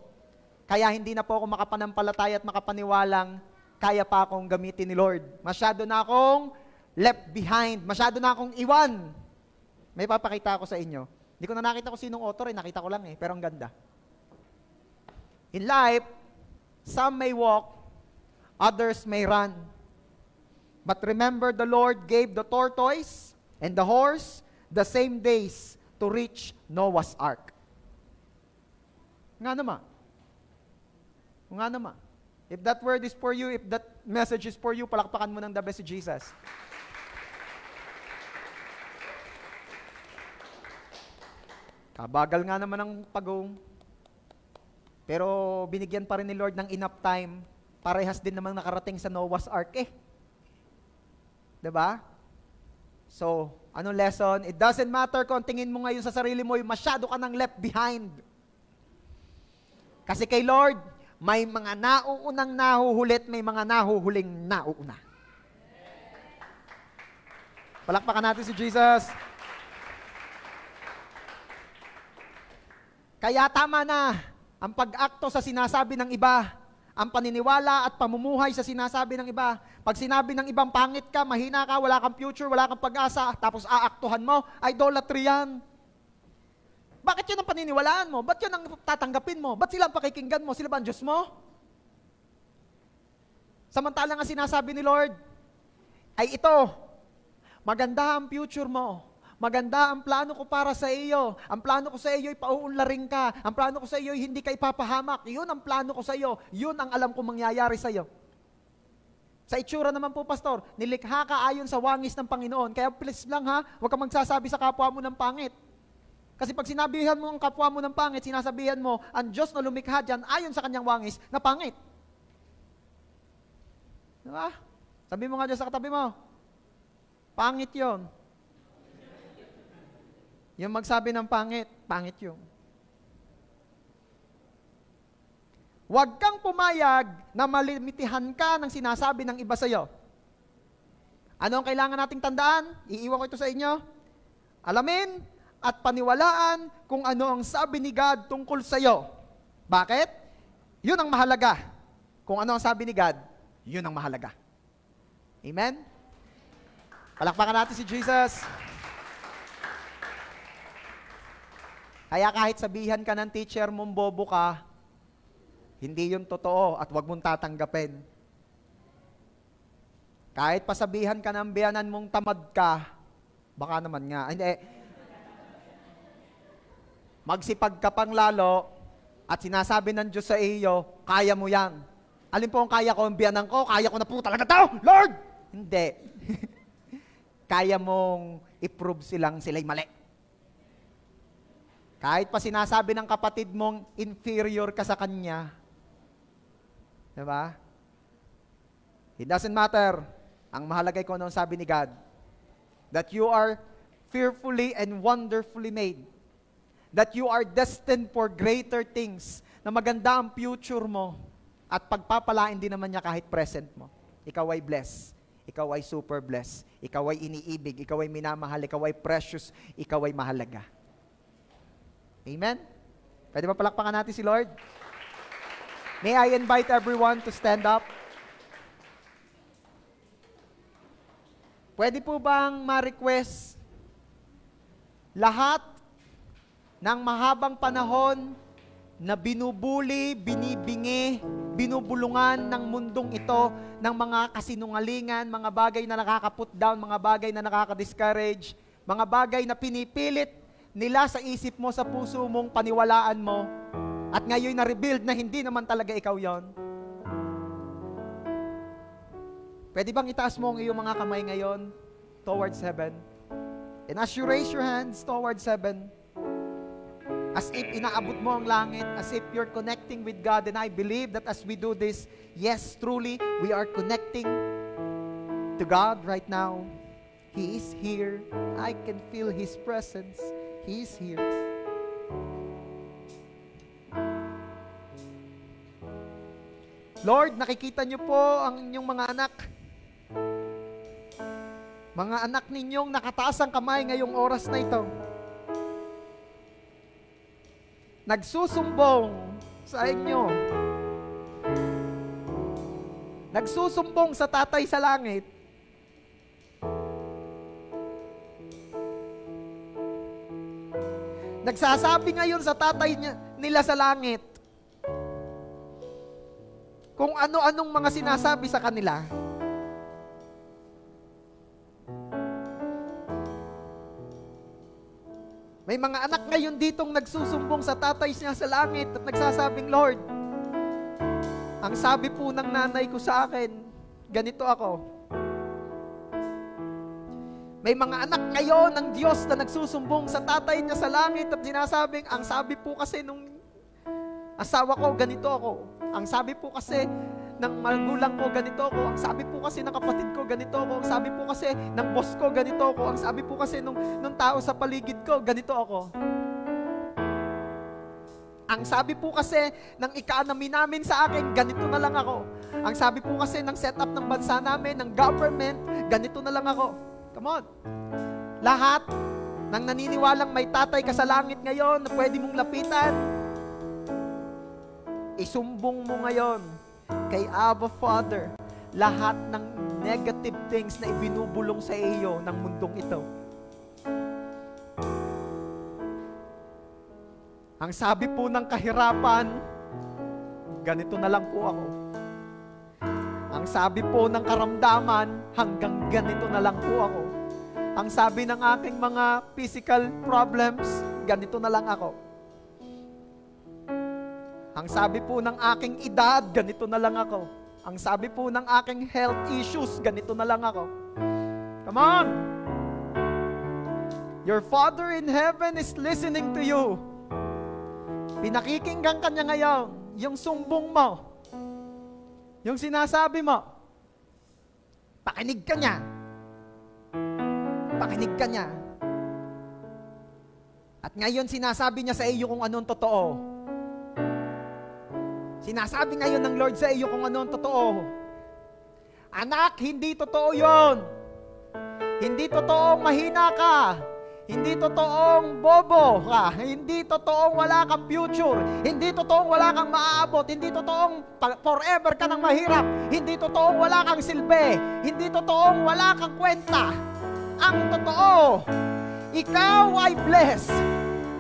Kaya hindi na po ako makapanampalataya at makapaniwalang kaya pa akong gamitin ni Lord. Masyado na akong left behind. Masyado na akong iwan. May papakita ako sa inyo. Hindi ko na nakita kung sinong author, nakita ko lang pero ang ganda. In life, some may walk, others may run. But remember, the Lord gave the tortoise and the horse the same days to reach Noah's Ark. Nga naman. If that word is for you, if that message is for you, palakpakan mo ng the best si Jesus. Kabagal nga naman ang pagong. Pero binigyan pa rin ni Lord ng enough time. Parehas din namang nakarating sa Noah's Ark Diba? So, anong lesson? It doesn't matter kung tingin mo ngayon sa sarili mo, masyado ka ng left behind. Kasi kay Lord, may mga nauunang nahuhulit, may mga nahuhuling nauuna. Palakpakan natin si Jesus. Kaya tama na ang pag-akto sa sinasabi ng iba, ang paniniwala at pamumuhay sa sinasabi ng iba. Pag sinabi ng ibang pangit ka, mahina ka, wala kang future, wala kang pag-asa, tapos aaktuhan mo, idolatry yan. Bakit yun ang paniniwalaan mo? Ba't yun ang tatanggapin mo? Ba't sila ang pakikinggan mo? Sila ba ang Diyos mo? Samantalang ang sinasabi ni Lord ay ito, maganda ang future mo. Maganda ang plano ko para sa iyo. Ang plano ko sa iyo ay pauunlarin ka. Ang plano ko sa iyo ay hindi ka ipapahamak. Yun ang plano ko sa iyo. Yun ang alam kong mangyayari sa iyo. Sa itsura naman po, Pastor, nilikha ka ayon sa wangis ng Panginoon. Kaya please lang huwag kang magsasabi sa kapwa mo ng pangit. Kasi pag sinabihan mo ang kapwa mo ng pangit, sinasabihan mo, ang Diyos na lumikha dyan, ayon sa kanyang wangis, na pangit. Diba? Sabi mo nga dyan sa katabi mo, pangit yon. Yung magsabi ng pangit, pangit yun. Huwag kang pumayag na malimitihan ka ng sinasabi ng iba sa'yo. Ano ang kailangan nating tandaan? Iiwan ko ito sa inyo. Alamin at paniwalaan kung ano ang sabi ni God tungkol sa iyo. Bakit? Yun ang mahalaga. Kung ano ang sabi ni God, yun ang mahalaga. Amen? Palakpakan natin si Jesus. Kaya kahit sabihan ka ng teacher mong bobo ka, hindi yun totoo at huwag mong tatanggapin. Kahit pasabihan ka ng biyanan mong tamad ka, baka naman nga, hindi. Magsipag ka pang lalo at sinasabi ng Diyos sa iyo, kaya mo yan. Alin po ang kaya ko, ang biyanan ko, kaya ko na po talaga to, Lord! Hindi. Kaya mong i-prove sila'y mali. Kahit pa sinasabi ng kapatid mong inferior ka sa kanya. Diba? It doesn't matter. Ang mahalaga ko ano ang sabi ni God. That you are fearfully and wonderfully made. That you are destined for greater things. Na maganda ang future mo. At pagpapalain din naman niya kahit present mo. Ikaw ay blessed. Ikaw ay super blessed. Ikaw ay iniibig. Ikaw ay minamahal. Ikaw ay precious. Ikaw ay mahalaga. Amen? Pwede ba palakpakan natin si Lord? May I invite everyone to stand up? Pwede po bang ma-request lahat ng mahabang panahon na binubuli, binibingi, binubulungan ng mundong ito ng mga kasinungalingan, mga bagay na nakaka-put down, mga bagay na nakaka-discourage, mga bagay na pinipilit nila sa isip mo, sa puso mong paniwalaan mo, at ngayon na-rebuild na hindi naman talaga ikaw yon. Pwede bang itaas mo ang iyong mga kamay ngayon towards heaven? And as you raise your hands towards heaven, as if inaabot mo ang langit, as if you're connecting with God, and I believe that as we do this, yes, truly, we are connecting to God right now. He is here. I can feel His presence. He is here. Lord, nakikita niyo po ang inyong mga anak. Mga anak ninyong nakataas ang kamay ngayong oras na ito. Nagsusumbong sa inyo. Nagsusumbong sa Tatay sa langit. Nagsasabi ngayon sa Tatay nila sa langit kung ano-anong mga sinasabi sa kanila. May mga anak ngayon ditong nagsusumbong sa Tatay niya sa langit at nagsasabing, Lord, ang sabi po ng nanay ko sa akin, ganito ako. May mga anak ngayon ng Diyos na nagsusumbong sa Tatay niya sa langit at sinasabing, ang sabi po kasi nung asawa ko, ganito ako. Ang sabi po kasi ng magulang ko, ganito ako. Ang sabi po kasi ng kapatid ko, ganito ako. Ang sabi po kasi ng boss ko, ganito ako. Ang sabi po kasi nung tao sa paligid ko, ganito ako. Ang sabi po kasi ng economy namin sa akin, ganito na lang ako. Ang sabi po kasi ng setup ng bansa namin, ng government, ganito na lang ako. Come on. Lahat ng naniniwalang may Tatay ka sa langit ngayon na pwede mong lapitan, isumbong mo ngayon kay Abba Father lahat ng negative things na ibinubulong sa iyo ng mundong ito. Ang sabi po ng kahirapan, ganito na lang po ako. Ang sabi po ng karamdaman, hanggang ganito na lang po ako. Ang sabi ng aking mga physical problems, ganito na lang ako. Ang sabi po ng aking edad, ganito na lang ako. Ang sabi po ng aking health issues, ganito na lang ako. Come on! Your Father in heaven is listening to you. Pinakikinggan ka niya ngayon, yung sumbong mo, yung sinasabi mo, pakinig ka niya. Pakinig ka niya. At ngayon sinasabi niya sa iyo kung anong totoo. Sinasabi ngayon ng Lord sa iyo kung ano ang totoo. Anak, hindi totoo yon. Hindi totoong mahina ka. Hindi totoong bobo ka. Hindi totoong wala kang future. Hindi totoong wala kang maaabot. Hindi totoong forever ka nang mahirap. Hindi totoong wala kang silbi. Hindi totoong wala kang kwenta. Ang totoo, ikaw ay blessed.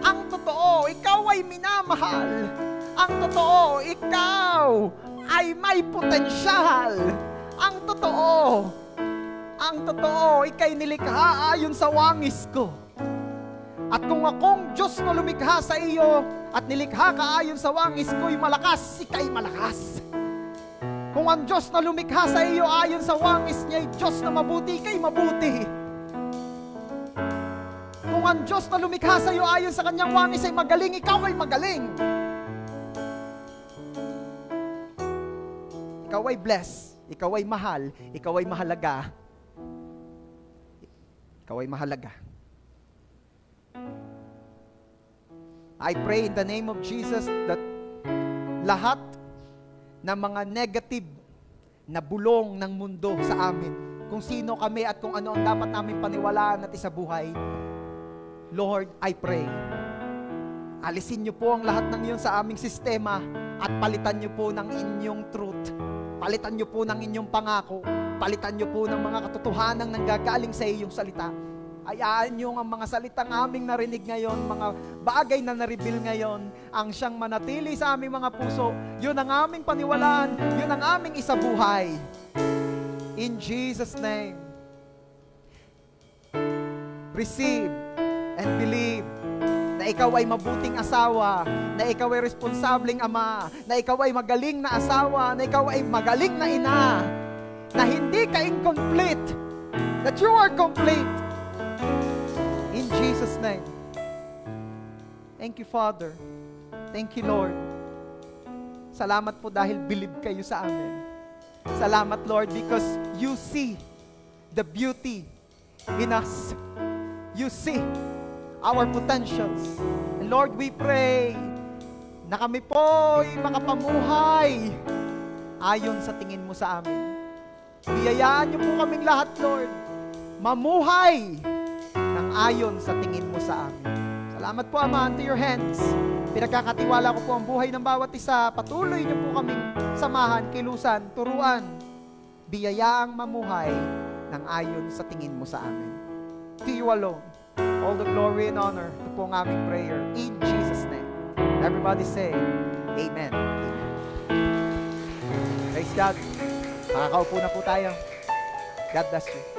Ang totoo, ikaw ay minamahal. Ang totoo, ikaw ay may potensyal. Ang totoo, ika'y nilikha ayon sa wangis ko. At kung akong Diyos na lumikha sa iyo at nilikha ka ayon sa wangis ko'y malakas, ika'y malakas. Kung ang Diyos na lumikha sa iyo ayon sa wangis niya'y Diyos na mabuti, ika'y mabuti. Kung ang Diyos na lumikha sa iyo ayon sa kanyang wangis ay magaling, ikaw ay magaling. Ikaw ay blessed. Ikaw ay mahal. Ikaw ay mahalaga. Ikaw ay mahalaga. I pray in the name of Jesus that lahat ng mga negative na bulong ng mundo sa amin, kung sino kami at kung ano ang dapat namin paniwalaan at isabuhay, Lord, I pray, alisin niyo po ang lahat ng iyon sa aming sistema at palitan niyo po ng inyong truth. Palitan niyo po ng inyong pangako. Palitan niyo po ng mga katotohanan nanggagaling sa iyong salita. Hayaan niyo ang mga salitang aming narinig ngayon, mga bagay na na-reveal ngayon, ang siyang manatili sa aming mga puso. Yun ang aming paniwalaan. Yun ang aming isabuhay. In Jesus' name. Receive and believe na ikaw ay mabuting asawa, na ikaw ay responsableng ama, na ikaw ay magaling na asawa, na ikaw ay magaling na ina, na hindi ka incomplete, that you are complete. In Jesus' name. Thank you, Father. Thank you, Lord. Salamat po dahil believe kayo sa amin. Salamat, Lord, because you see the beauty in us. You see our potentials. And Lord, we pray na kami po ay makapamuhay ayon sa tingin mo sa amin. Biyayaan niyo po kaming lahat, Lord, mamuhay ng ayon sa tingin mo sa amin. Salamat po, Ama, unto your hands. Pinagkakatiwala ko po ang buhay ng bawat isa. Patuloy niyo po kaming samahan, kilusan, turuan, biyayaang mamuhay ng ayon sa tingin mo sa amin. To you alone, all the glory and honor. Ito po ang aming prayer. In Jesus' name. Everybody say, Amen. Amen. Praise God. Makakaupo na po tayo. God bless you.